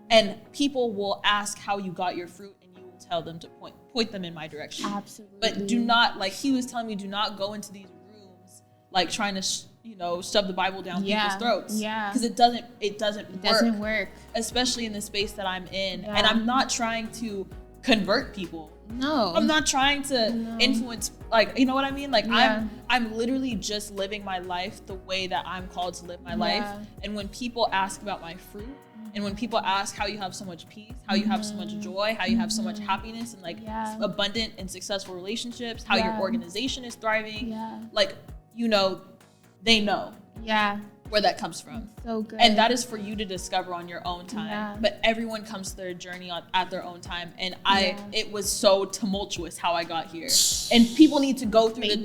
and people will ask how you got your fruit, and you will tell them to point them in my direction. Absolutely. But do not, like he was telling me, do not go into these rooms like trying to shove the Bible down people's throats. Yeah. Because it doesn't work, especially in the space that I'm in. Yeah. And I'm not trying to convert people. No. I'm not trying to influence, like, you know what I mean? Like, I'm literally just living my life the way that I'm called to live my life. And when people ask about my fruit, and when people ask how you have so much peace, how you have so much joy, how you have so much happiness and like abundant and successful relationships, how your organization is thriving, like, they know where that comes from. So good. And that is for you to discover on your own time. But everyone comes to their journey at their own time. And it was so tumultuous how I got here. And people need to go through let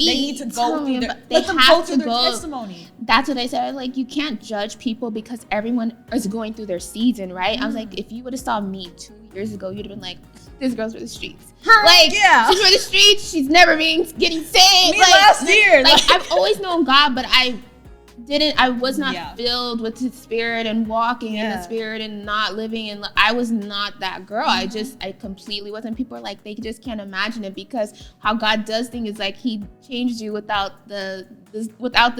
them go through their testimony. That's what I said. Like, you can't judge people because everyone is going through their season, right? I was like, if you would have saw me 2 years ago, you'd have been like, this girl's for the streets. She's for the streets. She's never getting saved. Me last year. Like, I've always known God, but I was not filled with His Spirit and walking in the Spirit and not living. And I was not that girl. I completely wasn't. People are like, they just can't imagine it, because how God does things is like He changed you without the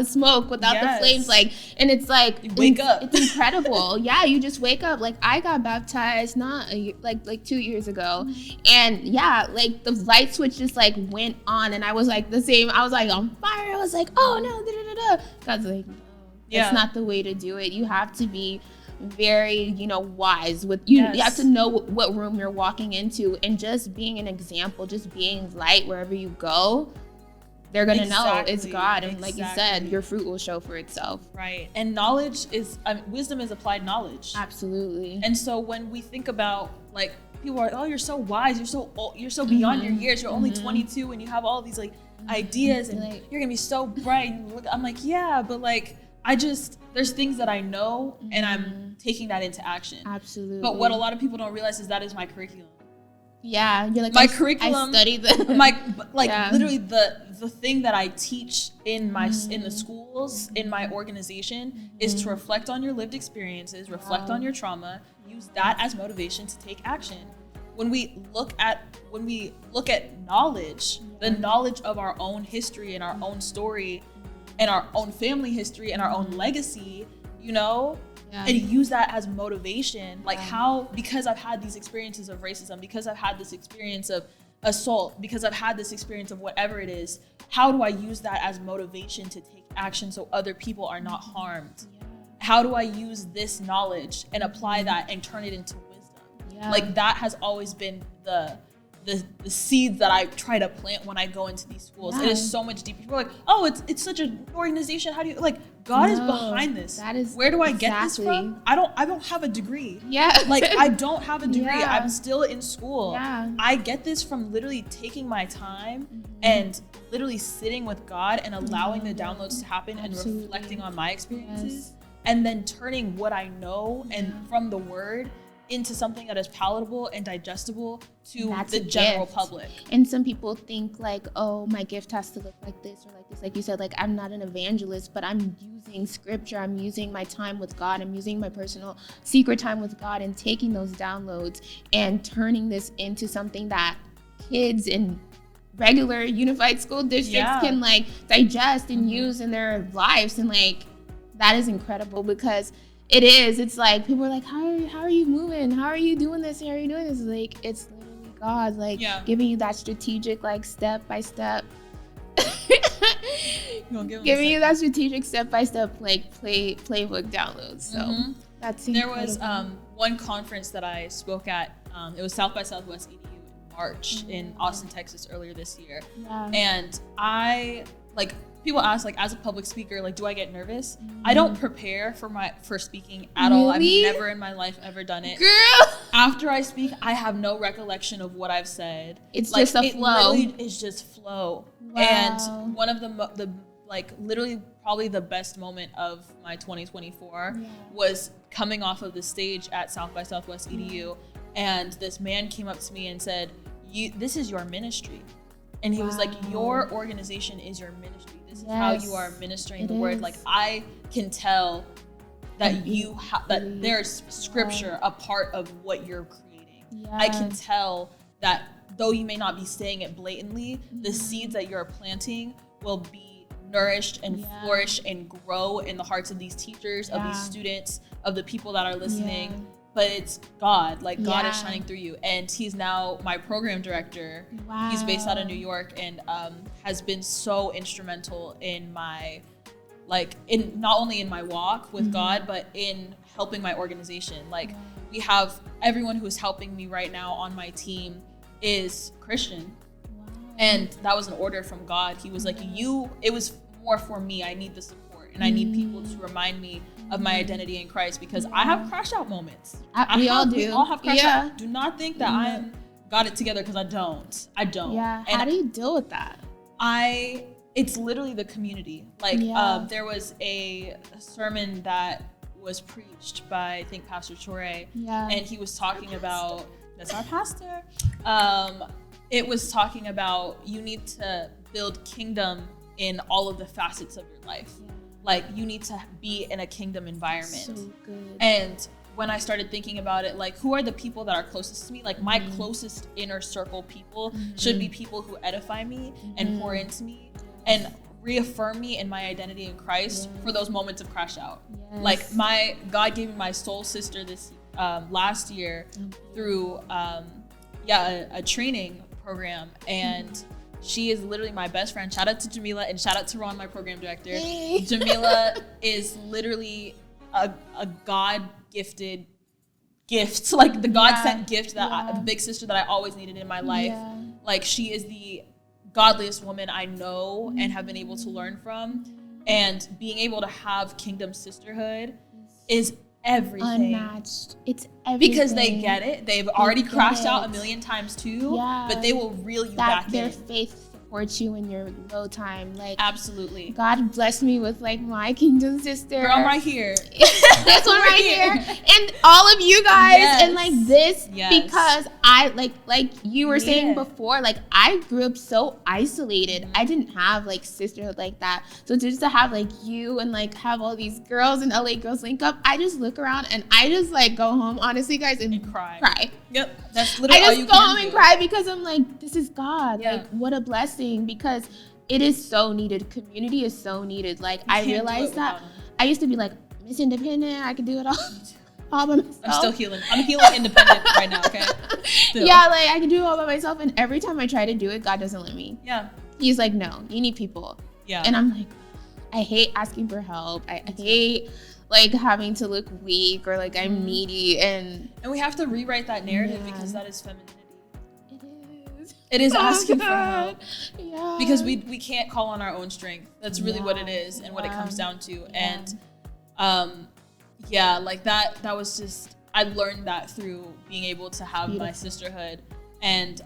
smoke, without the flames. Like, and it's like, you wake up. It's incredible. You just wake up. Like, I got baptized like 2 years ago, and like the light switch just like went on, and I was like the same. I was like on fire. I was like, oh no, God's like, no, that's not the way to do it. You have to be very, wise with you. You have to know what room you're walking into, and just being an example, just being light wherever you go. They're going to know it's God. And like you said, your fruit will show for itself. Right. And wisdom is applied knowledge. Absolutely. And so when we think about, like, people are, oh, you're so wise. You're so old. You're so beyond your years. You're only 22 and you have all these like ideas and you're going to be so bright. I'm like, yeah, but like, there's things that I know and I'm taking that into action. Absolutely. But what a lot of people don't realize is that is my curriculum. Yeah, you're like, my curriculum. I study the literally the thing that I teach in the schools, in my organization, is to reflect on your lived experiences, reflect on your trauma, use that as motivation to take action. When we look at knowledge, the knowledge of our own history and our own story, and our own family history and our own legacy, and use that as motivation. Like, because I've had these experiences of racism, because I've had this experience of assault, because I've had this experience of whatever it is, how do I use that as motivation to take action so other people are not harmed? How do I use this knowledge and apply that and turn it into wisdom? Like, that has always been the seeds that I try to plant when I go into these schools. It is so much deeper. People are like, oh, it's such an organization. How do you, like, God is behind this. That is where do I get this from? I don't have a degree. Like, I don't have a degree. I'm still in school. I get this from literally taking my time and literally sitting with God and allowing the downloads to happen and reflecting on my experiences and then turning what I know and from the Word into something that is palatable and digestible to the general public. And some people think like, oh, my gift has to look like this or like this. Like you said, like, I'm not an evangelist, but I'm using scripture. I'm using my time with God. I'm using my personal secret time with God and taking those downloads and turning this into something that kids in regular unified school districts can like digest and use in their lives. And like, that is incredible, because it's like, people are like, how are you moving? How are you doing this? How are you doing this? Like, it's literally God, like, giving you that strategic, like, step by step. Giving you that strategic step by step, like, playbook downloads. So that's incredible. There was one conference that I spoke at. It was South by Southwest EDU in March in Austin, Texas, earlier this year. And I, like, people ask, like, as a public speaker, like, do I get nervous? I don't prepare for speaking at all. I've never in my life ever done it. Girl! After I speak, I have no recollection of what I've said. It's like, just a flow. It literally is just flow. Wow. And one of the like, literally probably the best moment of my 2024 was coming off of the stage at South by Southwest EDU, and this man came up to me and said, this is your ministry. And he was like, your organization is your ministry. This is how you are ministering the word. Like, I can tell that that there's scripture a part of what you're creating. I can tell that though you may not be saying it blatantly, the seeds that you're planting will be nourished and flourish and grow in the hearts of these teachers, of these students, of the people that are listening. But it's God, like God is shining through you. And he's now my program director. Wow. He's based out of New York and has been so instrumental in my, like, in not only in my walk with God, but in helping my organization. Like, we have everyone who's helping me right now on my team is Christian. And that was an order from God. He was like, it was more for me. I need the support and I need people to remind me of my identity in Christ because I have crash out moments. We all do. We all have crash out. Do not think that I'm got it together because I don't. Yeah. How do you deal with that? It's literally the community. Like there was a sermon that was preached by, I think, Pastor Torre. Yeah. And he was talking about, that's our pastor. It was talking about you need to build kingdom in all of the facets of your life. Yeah. Like you need to be in a kingdom environment. So good. And when I started thinking about it, like who are the people that are closest to me? Like my closest inner circle people should be people who edify me and pour into me and reaffirm me in my identity in Christ for those moments of crash out. Yes. Like my God gave me my soul sister this last year through a training program, and she is literally my best friend. Shout out to Jamila and shout out to Ron, my program director. Hey. Jamila is literally a God-gifted gift, like the God-sent gift that the big sister that I always needed in my life. Yeah. Like she is the godliest woman I know and have been able to learn from, and being able to have kingdom sisterhood is everything. Unmatched. It's everything. Because they get it. They've already crashed out a million times too, but they will reel you back in. Their faith supports you in your low time. Like absolutely. God blessed me with like my kingdom sister. Girl, I'm right here. This one right here. And all of you guys and like this because I like you were saying before, like I grew up so isolated. I didn't have like sisterhood like that. So just to have like you and like have all these girls and LA Girls Link Up, I just look around and I just like go home, honestly guys, and cry. Yep. That's literally all you can do. I just go home and cry because I'm like, this is God. Like what a blessing, because it is so needed. Community is so needed. Like I realized that I used to be like, Miss Independent, I can do it all by myself. I'm still healing. I'm healing independent right now, okay? Still. Yeah, like I can do it all by myself, and every time I try to do it, God doesn't let me. Yeah. He's like, no, you need people. Yeah. And I'm like, I hate asking for help. I hate like having to look weak or like I'm needy, and we have to rewrite that narrative because that is femininity. It is asking for help. Yeah. Because we can't call on our own strength. That's really what it is and what it comes down to. And like that was just, I learned that through being able to have my sisterhood. And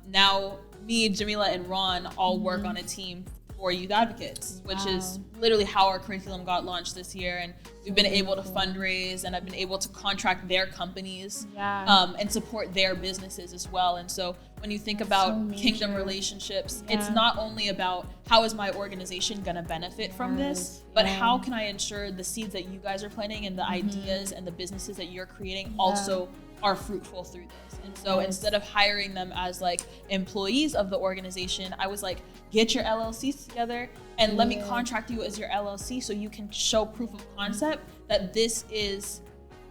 now me, Jamila, and Ron all work on a team for youth advocates, which is literally how our curriculum got launched this year. And we've been able to fundraise, and I've been able to contract their companies and support their businesses as well. And so when you think about kingdom relationships, it's not only about how is my organization going to benefit from this, but how can I ensure the seeds that you guys are planting and the ideas and the businesses that you're creating also are fruitful through this. And so instead of hiring them as like employees of the organization, I was like, get your LLCs together and let me contract you as your LLC so you can show proof of concept that this is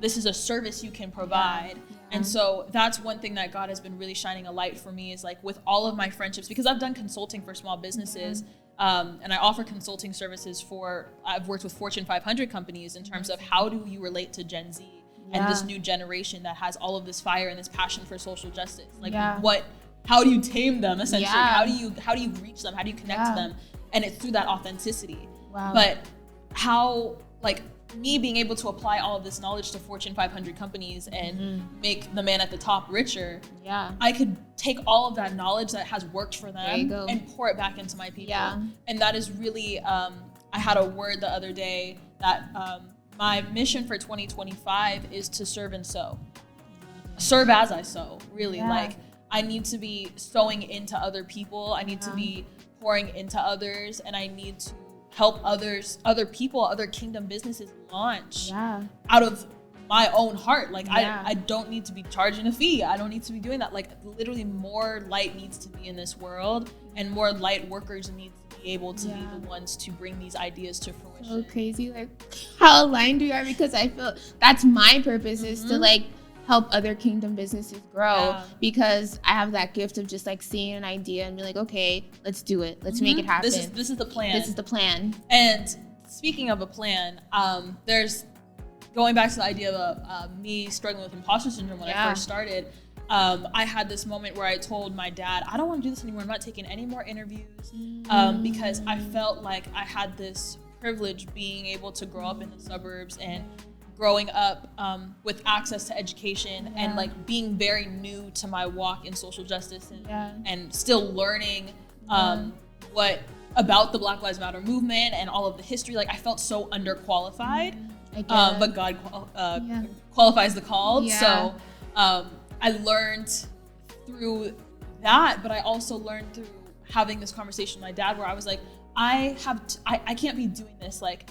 a service you can provide. And so that's one thing that God has been really shining a light for me, is like with all of my friendships, because I've done consulting for small businesses and I offer consulting services I've worked with Fortune 500 companies in terms of how do you relate to Gen Z and this new generation that has all of this fire and this passion for social justice. Like how do you tame them essentially? How do you reach them? How do you connect to them? And it's through that authenticity. But how, like, me being able to apply all of this knowledge to Fortune 500 companies and make the man at the top richer, I could take all of that knowledge that has worked for them and pour it back into my people. And that is really, I had a word the other day that my mission for 2025 is to serve and sow. Serve as I sow, really. Like, I need to be sowing into other people. I need to be pouring into others, and I need to help other people, other kingdom businesses launch out of my own heart. Like I don't need to be charging a fee. I don't need to be doing that. Like literally more light needs to be in this world, and more light workers need to be able to be the ones to bring these ideas to fruition. So crazy, like how aligned we are, because I feel that's my purpose is to like help other kingdom businesses grow, because I have that gift of just like seeing an idea and be like, okay, let's do it. Let's make it happen. This is the plan. This is the plan. And speaking of a plan, there's going back to the idea of me struggling with imposter syndrome when I first started. I had this moment where I told my dad, I don't want to do this anymore. I'm not taking any more interviews because I felt like I had this privilege being able to grow up in the suburbs and growing up with access to education and like being very new to my walk in social justice and still learning what about the Black Lives Matter movement and all of the history. Like I felt so underqualified, but God qualifies the called. So I learned through that, but I also learned through having this conversation with my dad where I was like, I can't be doing this. Like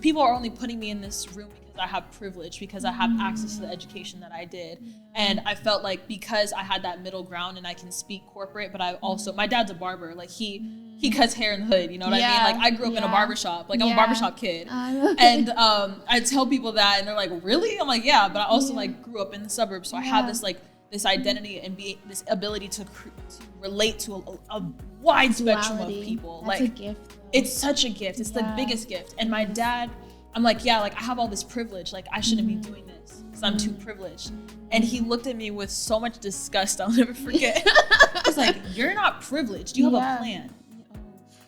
people are only putting me in this room because I have privilege, because I have access to the education that I did. And I felt like because I had that middle ground and I can speak corporate, but I also, my dad's a barber. Like he cuts hair in the hood, you know what I mean? Like I grew up in a barbershop. Like I'm a barbershop kid. And I tell people that and they're like, really? I'm like, yeah, but I also like grew up in the suburbs. So I have this like, this identity and this ability to relate to a wide spectrum of people. That's like a gift, though. It's such a gift. It's the biggest gift. And my dad, I'm like, yeah, like I have all this privilege. Like I shouldn't be doing this because I'm too privileged. And he looked at me with so much disgust. I'll never forget. He's like, you're not privileged. You have a plan.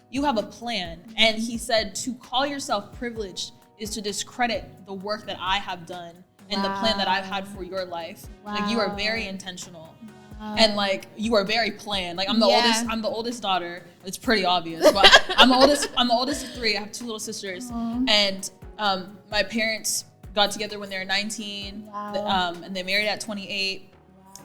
You have a plan. And he said, to call yourself privileged is to discredit the work that I have done and the plan that I've had for your life. Like you are very intentional. And like you are very planned. Like I'm the oldest daughter. It's pretty obvious, but I'm the oldest of three. I have two little sisters. And my parents got together when they were 19. And they married at 28.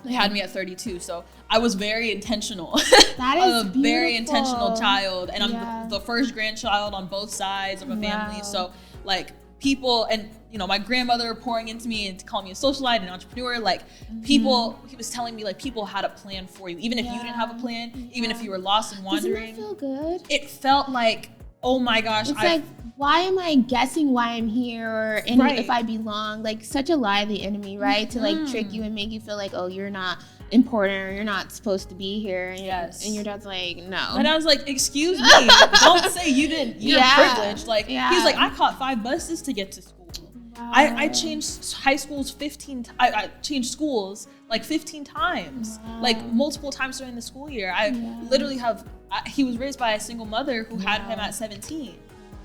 They had me at 32. So I was very intentional. That is I'm a very intentional child. And I'm the first grandchild on both sides of a family. So like people, and you know, my grandmother pouring into me and calling me a socialite and entrepreneur, like people, he was telling me like people had a plan for you, even if you didn't have a plan, even if you were lost and wandering. Doesn't that feel good? It felt like, oh my gosh, it's like, why am I guessing why I'm here or if I belong? Like such a lie of the enemy, right? To like trick you and make you feel like, oh, you're not important or you're not supposed to be here. And, and your dad's like, no. And I was like, excuse me, don't say you're privileged. Like he was like, I caught 5 buses to get to school. I changed high schools I changed schools like 15 times, like multiple times during the school year. I literally he was raised by a single mother who had him at 17.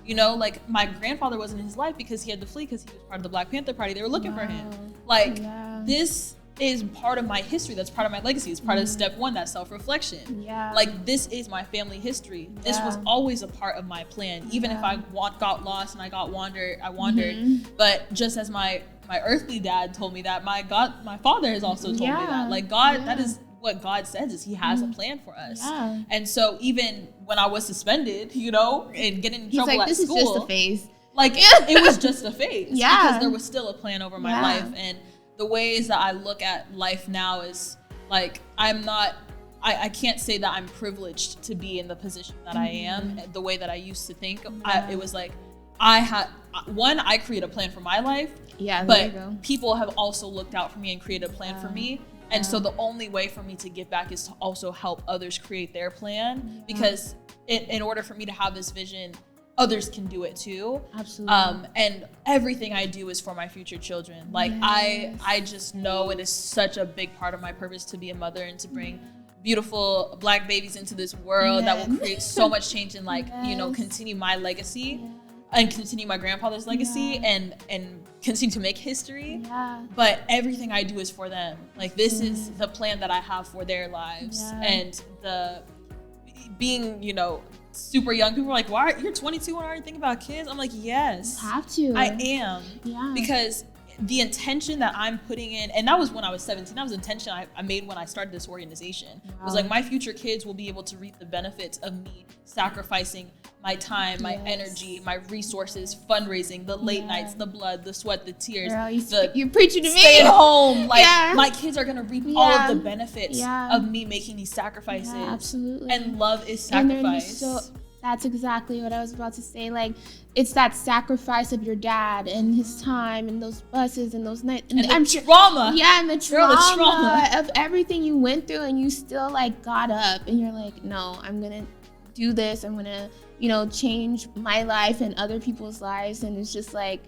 You know, like my grandfather wasn't in his life because he had to flee because he was part of the Black Panther Party. They were looking for him. Like this is part of my history. That's part of my legacy. It's part of step 1, that self-reflection. Like this is my family history. This was always a part of my plan. Even if I got lost and I wandered. But just as my earthly dad told me that, my father has also told me that. Like God, that is what God says, is he has a plan for us. And so even when I was suspended, you know, and getting in trouble at school. This is just a phase. Like it was just a phase. Because there was still a plan over my life. And the ways that I look at life now is like, I can't say that I'm privileged to be in the position that I am, the way that I used to think. It was like, I create a plan for my life, but people have also looked out for me and created a plan for me. And so the only way for me to give back is to also help others create their plan, because in order for me to have this vision, others can do it too. Absolutely. And everything I do is for my future children. Like I just know it is such a big part of my purpose to be a mother and to bring beautiful Black babies into this world that will create so much change and like, you know, continue my legacy and continue my grandfather's legacy and continue to make history. But everything I do is for them. Like this is the plan that I have for their lives. And the being, you know, super young, people are like, why you're 22 and already thinking about kids? I'm like, yes, you have to. I am. Because the intention that I'm putting in, and that was when I was 17, that was the intention I made when I started this organization. It was like, my future kids will be able to reap the benefits of me sacrificing my time, my energy, my resources, fundraising, the late nights, the blood, the sweat, the tears. Girl, you're preaching to me. Stay at home. Like my kids are gonna reap all of the benefits of me making these sacrifices. Absolutely. And love is sacrifice. That's exactly what I was about to say. Like, it's that sacrifice of your dad and his time and those buses and those nights. And the trauma. Yeah, and the trauma of everything you went through, and you still, like, got up and you're like, no, I'm going to do this. I'm going to, you know, change my life and other people's lives. And it's just like,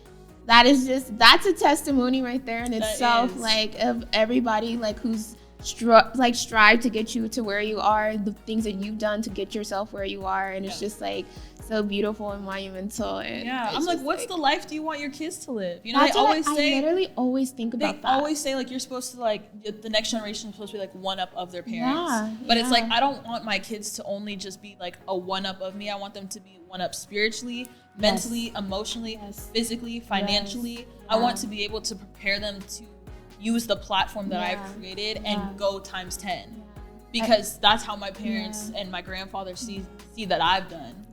that's a testimony right there in itself, like, of everybody, like, who's strive to get you to where you are, the things that you've done to get yourself where you are, and it's just like so beautiful and monumental. And I'm like, what's the life do you want your kids to live? You know, I literally always think about that. They always say, like, you're supposed to, like, the next generation is supposed to be like one up of their parents. But it's like, I don't want my kids to only just be like a one up of me. I want them to be one up spiritually, mentally, emotionally, physically, financially. I want to be able to prepare them to use the platform that I've created and go times 10, because that's how my parents and my grandfather see that I've done.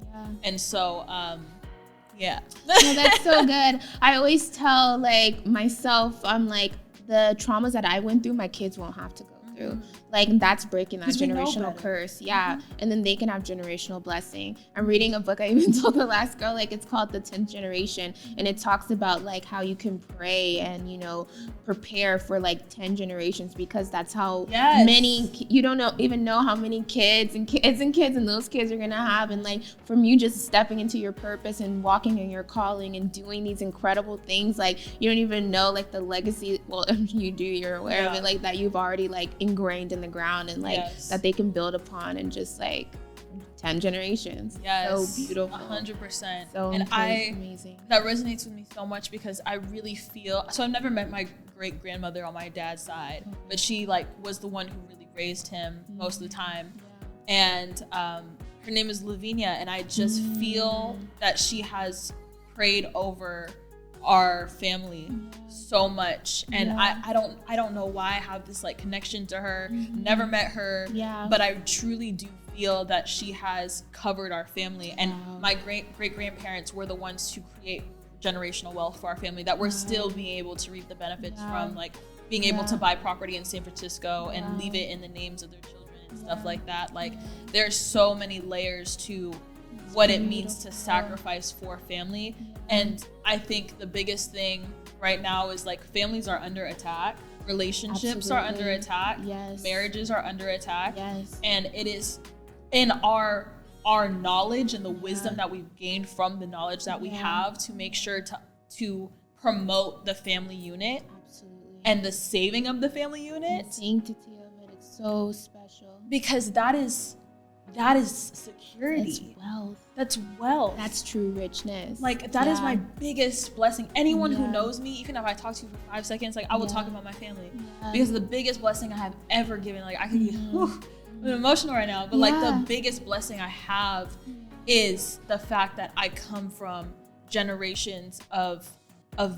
And so no, that's so good. I always tell, like, myself, I'm like, the traumas that I went through, my kids won't have to go through. Like, that's breaking that generational curse. And then they can have generational blessing. I'm reading a book, I even told the last girl, like, it's called The 10th Generation, and it talks about, like, how you can pray and, you know, prepare for, like, 10 generations, because that's how many, you don't even know how many kids and those kids are gonna have. And, like, from you just stepping into your purpose and walking in your calling and doing these incredible things, like, you don't even know, like, the legacy, well, if you do, you're aware of it, like, that you've already, like, ingrained in the ground, and, like, that they can build upon, and just, like, 10 generations. So beautiful. 100%. So amazing. That resonates with me so much, because I really feel, so I've never met my great grandmother on my dad's side, but she, like, was the one who really raised him most of the time. And her name is Lavinia, and I just feel that she has prayed over our family so much, and I don't know why I have this, like, connection to her. Never met her, but I truly do feel that she has covered our family. And my great grandparents were the ones to create generational wealth for our family that we're still being able to reap the benefits from, like being able to buy property in San Francisco and leave it in the names of their children and stuff like that. Like, there's so many layers to what it means to sacrifice for family. And I think the biggest thing right now is, like, families are under attack, relationships are under attack, marriages are under attack, and it is in our knowledge and the wisdom that we've gained from the knowledge that we have to make sure to promote the family unit and the saving of the family unit. The sanctity of it, it's so special, because that is security. That's wealth. That's true richness. Like, that is my biggest blessing. Anyone who knows me, even if I talk to you for 5 seconds, like, I will talk about my family, because the biggest blessing I have ever given, like, I could be I'm emotional right now, but like, the biggest blessing I have is the fact that I come from generations of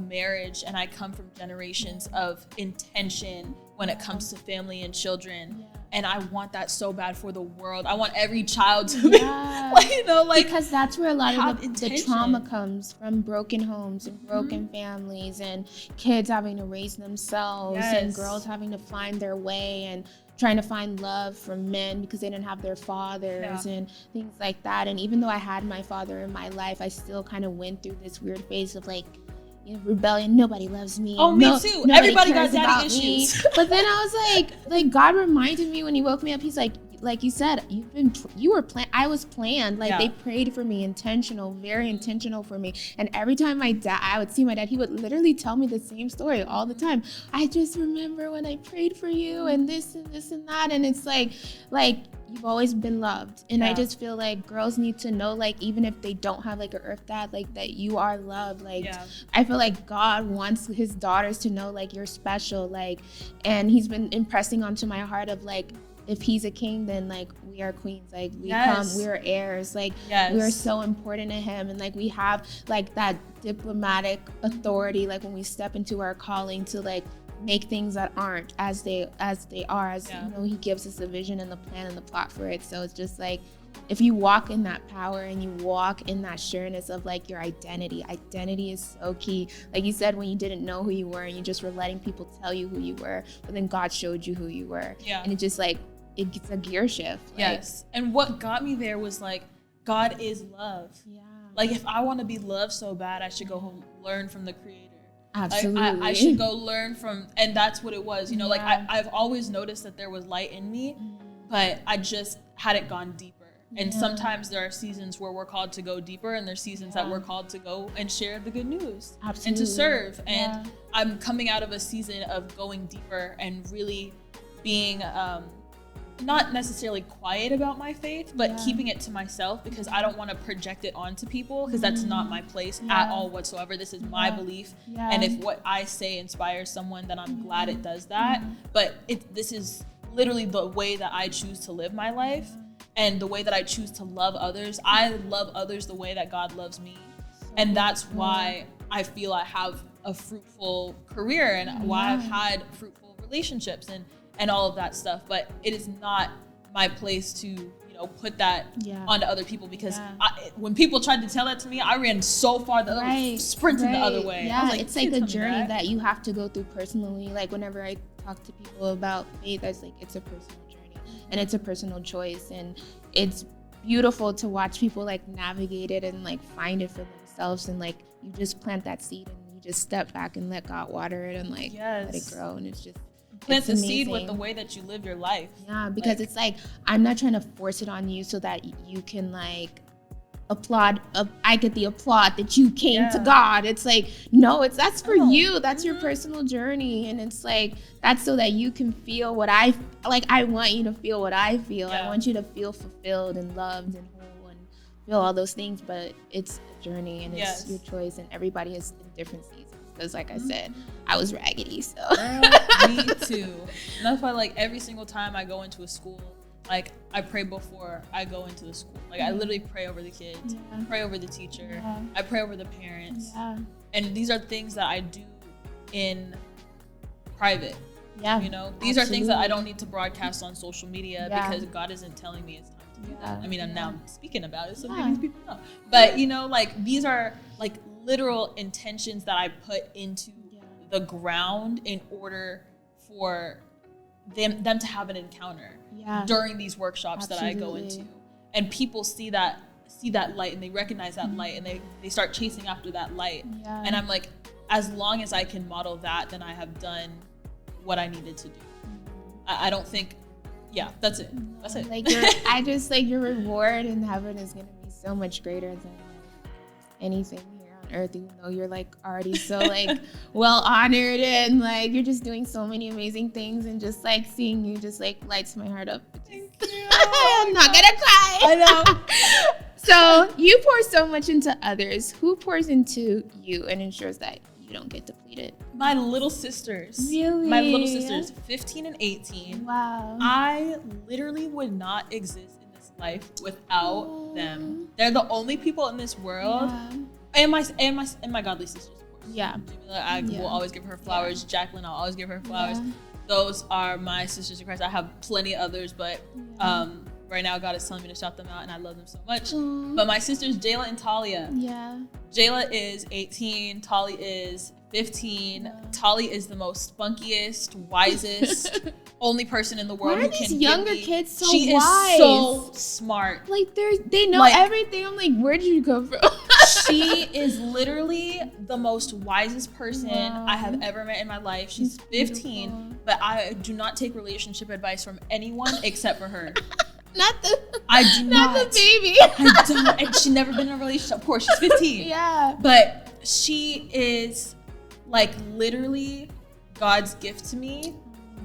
marriage, and I come from generations of intention when it comes to family and children. And I want that so bad for the world. I want every child to be, like, you know, like, because that's where a lot of the trauma comes from, broken homes and broken families, and kids having to raise themselves, and girls having to find their way and trying to find love from men because they didn't have their fathers and things like that. And even though I had my father in my life, I still kind of went through this weird phase of, like, you know, rebellion. Nobody loves me. Oh, me too. Everybody got daddy issues. But then I was like, God reminded me when he woke me up. He's like you said, you were planned. I was planned. Like, they prayed for me, very intentional for me. And every time I would see my dad, he would literally tell me the same story all the time. I just remember when I prayed for you, and this and this and that. And it's like you've always been loved. And I just feel like girls need to know, like, even if they don't have, like, an earth dad, like, that you are loved. Like, I feel like God wants his daughters to know, like, you're special. Like, and he's been impressing onto my heart of, like, if he's a king, then, like, we are queens. Like, we're heirs. Like, we are so important to him. And, like, we have, like, that diplomatic authority, like, when we step into our calling to, like, make things that aren't as they are, you know, he gives us the vision and the plan and the plot for it. So it's just like, if you walk in that power and you walk in that sureness of, like, your identity is so key. Like you said, when you didn't know who you were and you just were letting people tell you who you were, but then God showed you who you were. And it just, like, it gets a gear shift. And what got me there was, like, God is love. Yeah. Like, if I want to be loved so bad, I should go home, learn from the Creator. Absolutely. I should go learn from, and that's what it was. You know, like, I've always noticed that there was light in me, but I just hadn't gone deeper. And sometimes there are seasons where we're called to go deeper, and there's seasons that we're called to go and share the good news. Absolutely. And to serve. And I'm coming out of a season of going deeper and really being not necessarily quiet about my faith, but keeping it to myself, because I don't want to project it onto people, because that's not my place at all whatsoever. This is my belief. And if what I say inspires someone, then I'm glad it does that. But this is literally the way that I choose to live my life. And the way that I choose to love others. I love others the way that God loves me. And that's why I feel I have a fruitful career, and why I've had fruitful relationships and all of that stuff. But it is not my place to, put that onto other people, because when people tried to tell that to me, I ran so far the other, sprinted the other way. Yeah, I was like, it's like a journey that you have to go through personally. Like, whenever I talk to people about faith, I was like, it's a personal journey. And it's a personal choice, and it's beautiful to watch people like navigate it and like find it for themselves, and like you just plant that seed and you just step back and let God water it and like let it grow, and it's just plant the seed with the way that you live your life. Yeah, because it's like, I'm not trying to force it on you so that you can like applaud. I get the applaud that you came to God. It's like, no, that's for you. That's your personal journey, and it's like, that's so that you can feel what I want you to feel what I feel. I want you to feel fulfilled and loved and whole and feel all those things. But it's a journey, and it's your choice, and everybody has different seasons. Because like I said, I was raggedy, so. Me too. And that's why, like, every single time I go into a school, like, I pray before I go into the school. Like, I literally pray over the kids, pray over the teacher, I pray over the parents. And these are things that I do in private. These are things that I don't need to broadcast on social media, because God isn't telling me it's time to do that. I mean, I'm now speaking about it, so maybe people know. But, like, these are, like, literal intentions that I put into the ground in order for them to have an encounter during these workshops that I go into. And people see that light, and they recognize that light, and they start chasing after that light. And I'm like, as long as I can model that, then I have done what I needed to do. I don't think, that's it. That's it. Like, I just like, your reward in heaven is going to be so much greater than like anything here on earth, even though you're like already so like well honored, and like you're just doing so many amazing things, and just like seeing you just like lights my heart up. I'm not gonna cry. I know. So you pour so much into others. Who pours into you and ensures that you don't get depleted? My little sisters. Really? My little sisters, 15 and 18. Wow. I literally would not exist in this life without them. They're the only people in this world. And my godly sisters, of course. Yeah. I will always give her flowers. Jacqueline, I'll always give her flowers. Those are my sisters in Christ. I have plenty others, but right now God is telling me to shout them out, and I love them so much. But my sisters, Jayla and Talia. Jayla is 18. Tali is 15. Tali is the most spunkiest, wisest, only person in the world who can these younger kids so she wise? Is so smart. Like, they know everything. I'm like, where did you come from? She is literally the most wisest person I have ever met in my life. She's 15, but I do not take relationship advice from anyone except for her. Not the baby. I don't. And she's never been in a relationship. Of course, she's 15. But she is like literally God's gift to me.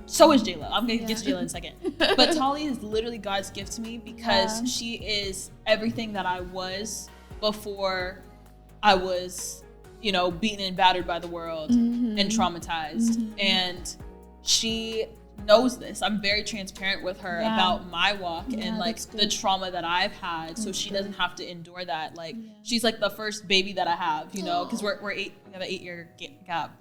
So is Jayla. I'm gonna get to Jayla in a second. But Tali is literally God's gift to me, because she is everything that I was before I was, beaten and battered by the world and traumatized. And she knows this. I'm very transparent with her about my walk and like the trauma that I've had, so she doesn't have to endure that. Like she's like the first baby that I have, because we have an 8-year gap.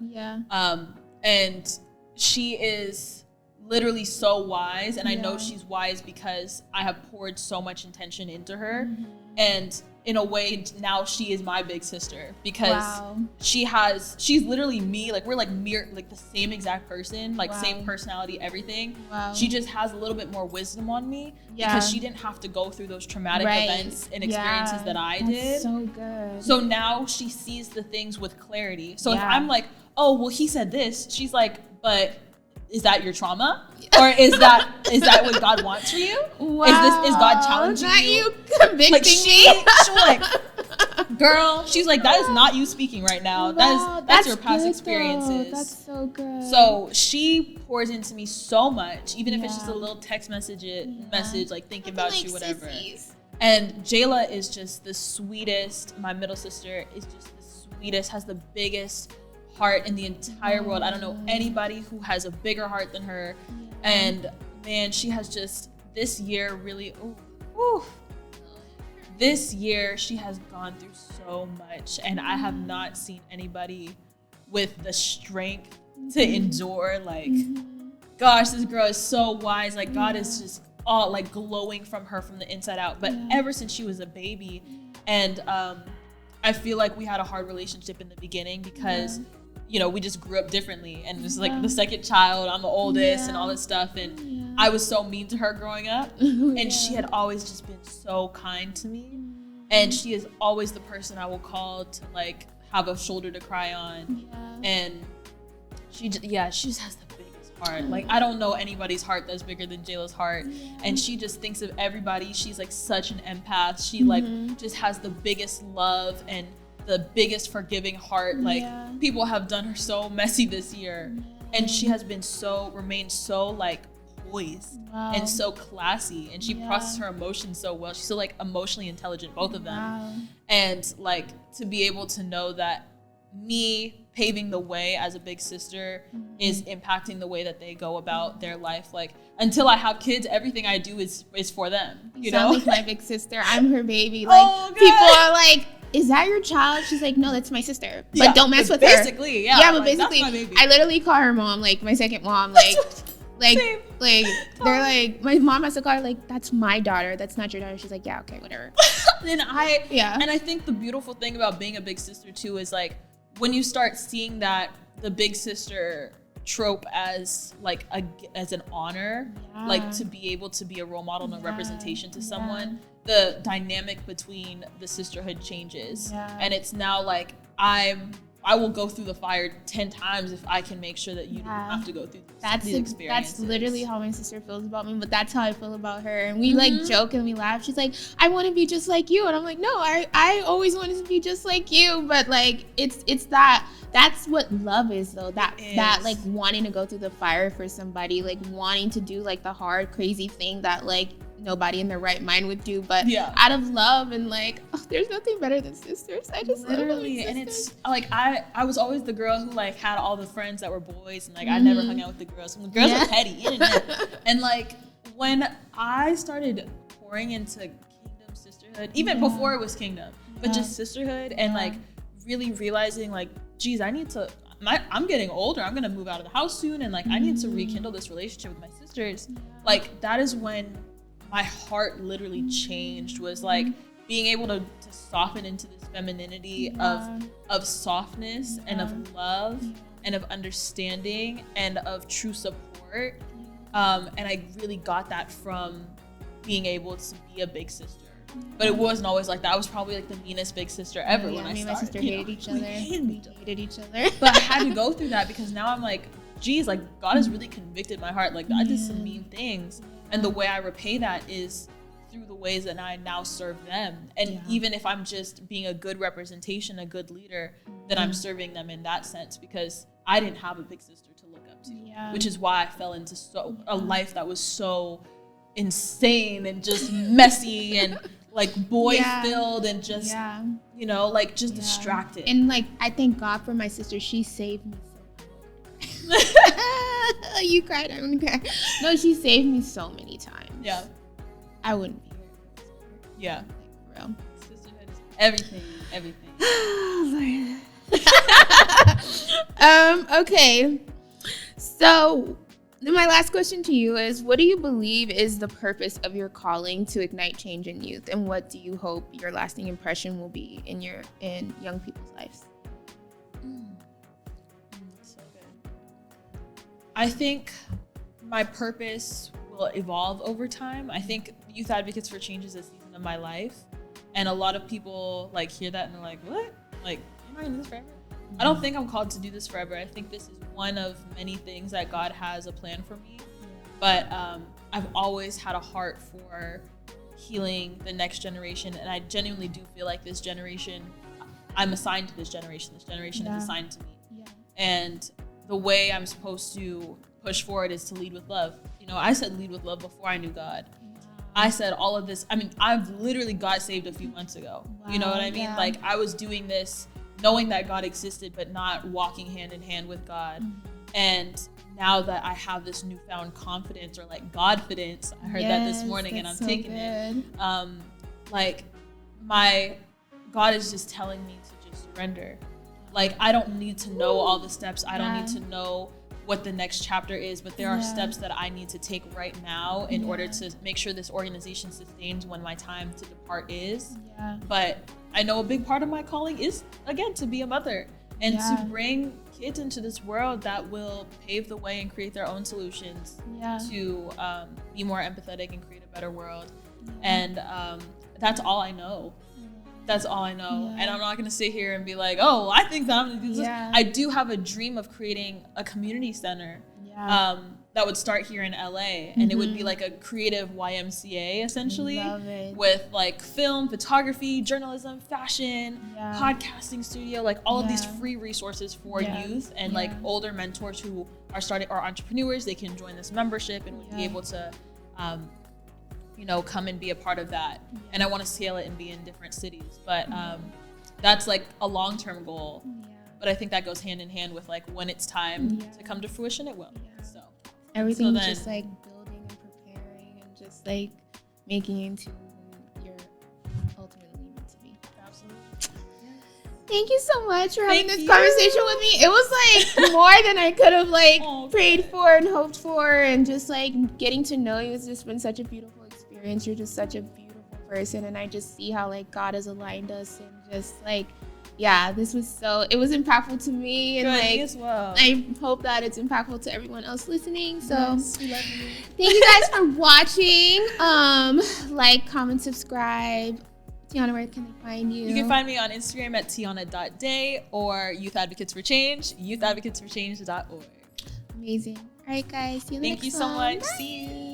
And she is literally so wise, and I know Yeah. she's wise because I have poured so much intention into her, and in a way now she is my big sister because Wow. she's literally me, like we're like like the same exact person, like Wow. same personality, everything. Wow. She just has a little bit more wisdom on me Yeah. because she didn't have to go through those traumatic Right. events and experiences Yeah. that I That's did. so good. So now she sees the things with clarity. So if Yeah. I'm like, oh, well, he said this, she's like, but is that your trauma? Or is that what God wants for you? Wow. Is God challenging Not you? you convicting Like me. she like, girl, she's like, that is not you speaking right now. Wow, That's your past good, though. experiences. That's so good. So she pours into me so much, even if it's just a Yeah. little text message, like thinking Nothing about like you, whatever. sissies. And Jayla is just the sweetest. My middle sister is just the sweetest, has the biggest heart in the entire world. I don't know anybody who has a bigger heart than her. And man, she has just this year really, this year she has gone through so much, and I have not seen anybody with the strength to endure. Like, gosh, this girl is so wise. Like, God is just all like glowing from her from the inside out. But ever since she was a baby, and I feel like we had a hard relationship in the beginning because you know, we just grew up differently, and this is like the second child, I'm the oldest and all this stuff, and I was so mean to her growing up, and she had always just been so kind to me, and she is always the person I will call to like have a shoulder to cry on, and she just has the biggest heart. Like, I don't know anybody's heart that's bigger than Jayla's heart, and she just thinks of everybody. She's like such an empath. She like just has the biggest love and the biggest forgiving heart. Like, people have done her so messy this year, and she has been remained so like poised and so classy, and she processes her emotions so well. She's so like emotionally intelligent, both of them. And like, to be able to know that me paving the way as a big sister is impacting the way that they go about their life. Like, until I have kids, everything I do is for them. You know, like my big sister. I'm her baby. Like, people are like, is that your child? She's like, no, that's my sister. But don't mess with her. Basically, yeah. But like, basically, that's my baby. I literally call her mom, like my second mom. Like, Same. like they're like, my mom has to call her like, that's my daughter. That's not your daughter. She's like, yeah, okay, whatever. And I think the beautiful thing about being a big sister too is like, when you start seeing that the big sister trope as like as an honor, like to be able to be a role model and a representation to someone, the dynamic between the sisterhood changes, and it's now like I will go through the fire 10 times if I can make sure that you don't have to go through these experiences. That's literally how my sister feels about me, but that's how I feel about her. And we like joke and we laugh. She's like, I want to be just like you. And I'm like, no, I always wanted to be just like you. But like, it's that's what love is though. That like wanting to go through the fire for somebody, like wanting to do like the hard, crazy thing that like nobody in their right mind would do, but out of love. And like, there's nothing better than sisters. I just literally, and it's like I was always the girl who like had all the friends that were boys, and like I never hung out with the girls. And the girls were petty, and like when I started pouring into Kingdom sisterhood, even before it was Kingdom, but just sisterhood, and like really realizing like, geez, I'm getting older. I'm gonna move out of the house soon, and like I need to rekindle this relationship with my sisters. Like, that is when my heart literally changed, was like being able to soften into this femininity of softness and of love and of understanding and of true support. And I really got that from being able to be a big sister. But it wasn't always like that. I was probably like the meanest big sister ever when I started. My sister hated each other. We hated each other. But I had to go through that because now I'm like, geez, like God has really convicted my heart. Like, I did some mean things. And the way I repay that is through the ways that I now serve them. And even if I'm just being a good representation, a good leader, then I'm serving them in that sense, because I didn't have a big sister to look up to, which is why I fell into a life that was so insane and just messy and like boy filled and just, you know, like just distracted. And like, I thank God for my sister. She saved me so much. You cried, I'm gonna cry. No, she saved me so many times. Yeah. I wouldn't be here. Yeah. Like, for real. Sisterhood is everything. Okay. So Then my last question to you is, what do you believe is the purpose of your calling to ignite change in youth, and what do you hope your lasting impression will be in young people's lives? So good. I think my purpose will evolve over time. I think Youth Advocates for Change is a season of my life, and a lot of people like hear that and they're like, "What? Like, am I gonna do this forever?" I don't think I'm called to do this forever. I think this is one of many things that God has a plan for me. But I've always had a heart for healing the next generation. And I genuinely do feel like this generation, I'm assigned to this generation. This generation is assigned to me. Yeah. And the way I'm supposed to push forward is to lead with love. You know, I said lead with love before I knew God. I said all of this. I mean, I've literally got saved a few months ago. Wow, You know what I mean? yeah. Like, I was doing this knowing that God existed, but not walking hand in hand with God. And now that I have this newfound confidence, or like Godfidence, I heard that this morning and I'm so taking good. it. Like, my God is just telling me to just surrender. Like, I don't need to know all the steps. I don't need to know what the next chapter is, but there are steps that I need to take right now in order to make sure this organization sustains when my time to depart is. But I know a big part of my calling is, again, to be a mother and to bring kids into this world that will pave the way and create their own solutions to be more empathetic and create a better world. And that's all I know. That's all I know. And I'm not going to sit here and be like, oh, I think that I'm going to do this. I do have a dream of creating a community center that would start here in LA. And it would be like a creative YMCA, essentially, with like film, photography, journalism, fashion, podcasting studio, like all of these free resources for youth and like older mentors who are starting, or entrepreneurs. They can join this membership and would be able to you know, come and be a part of that. And I want to scale it and be in different cities. But that's like a long-term goal. But I think that goes hand in hand with like when it's time to come to fruition, it will. So everything's just like building and preparing and just like making it into who you're ultimately meant to be. Absolutely. Thank you so much for having this conversation with me. It was like more than I could have like prayed for and hoped for, and just like getting to know you has just been such a beautiful experience. You're just such a beautiful person, and I just see how like God has aligned us, and just like this was it was impactful to me, and like as well. I hope that it's impactful to everyone else listening. So we love you. Thank you guys for watching. Like, comment, subscribe. Tiana, where can they find you? You can find me on Instagram at tiana.day or Youth Advocates for Change, youthaDvocatesforchange.org. Amazing. All right, guys. See you Thank next you so one. much. Bye. See you.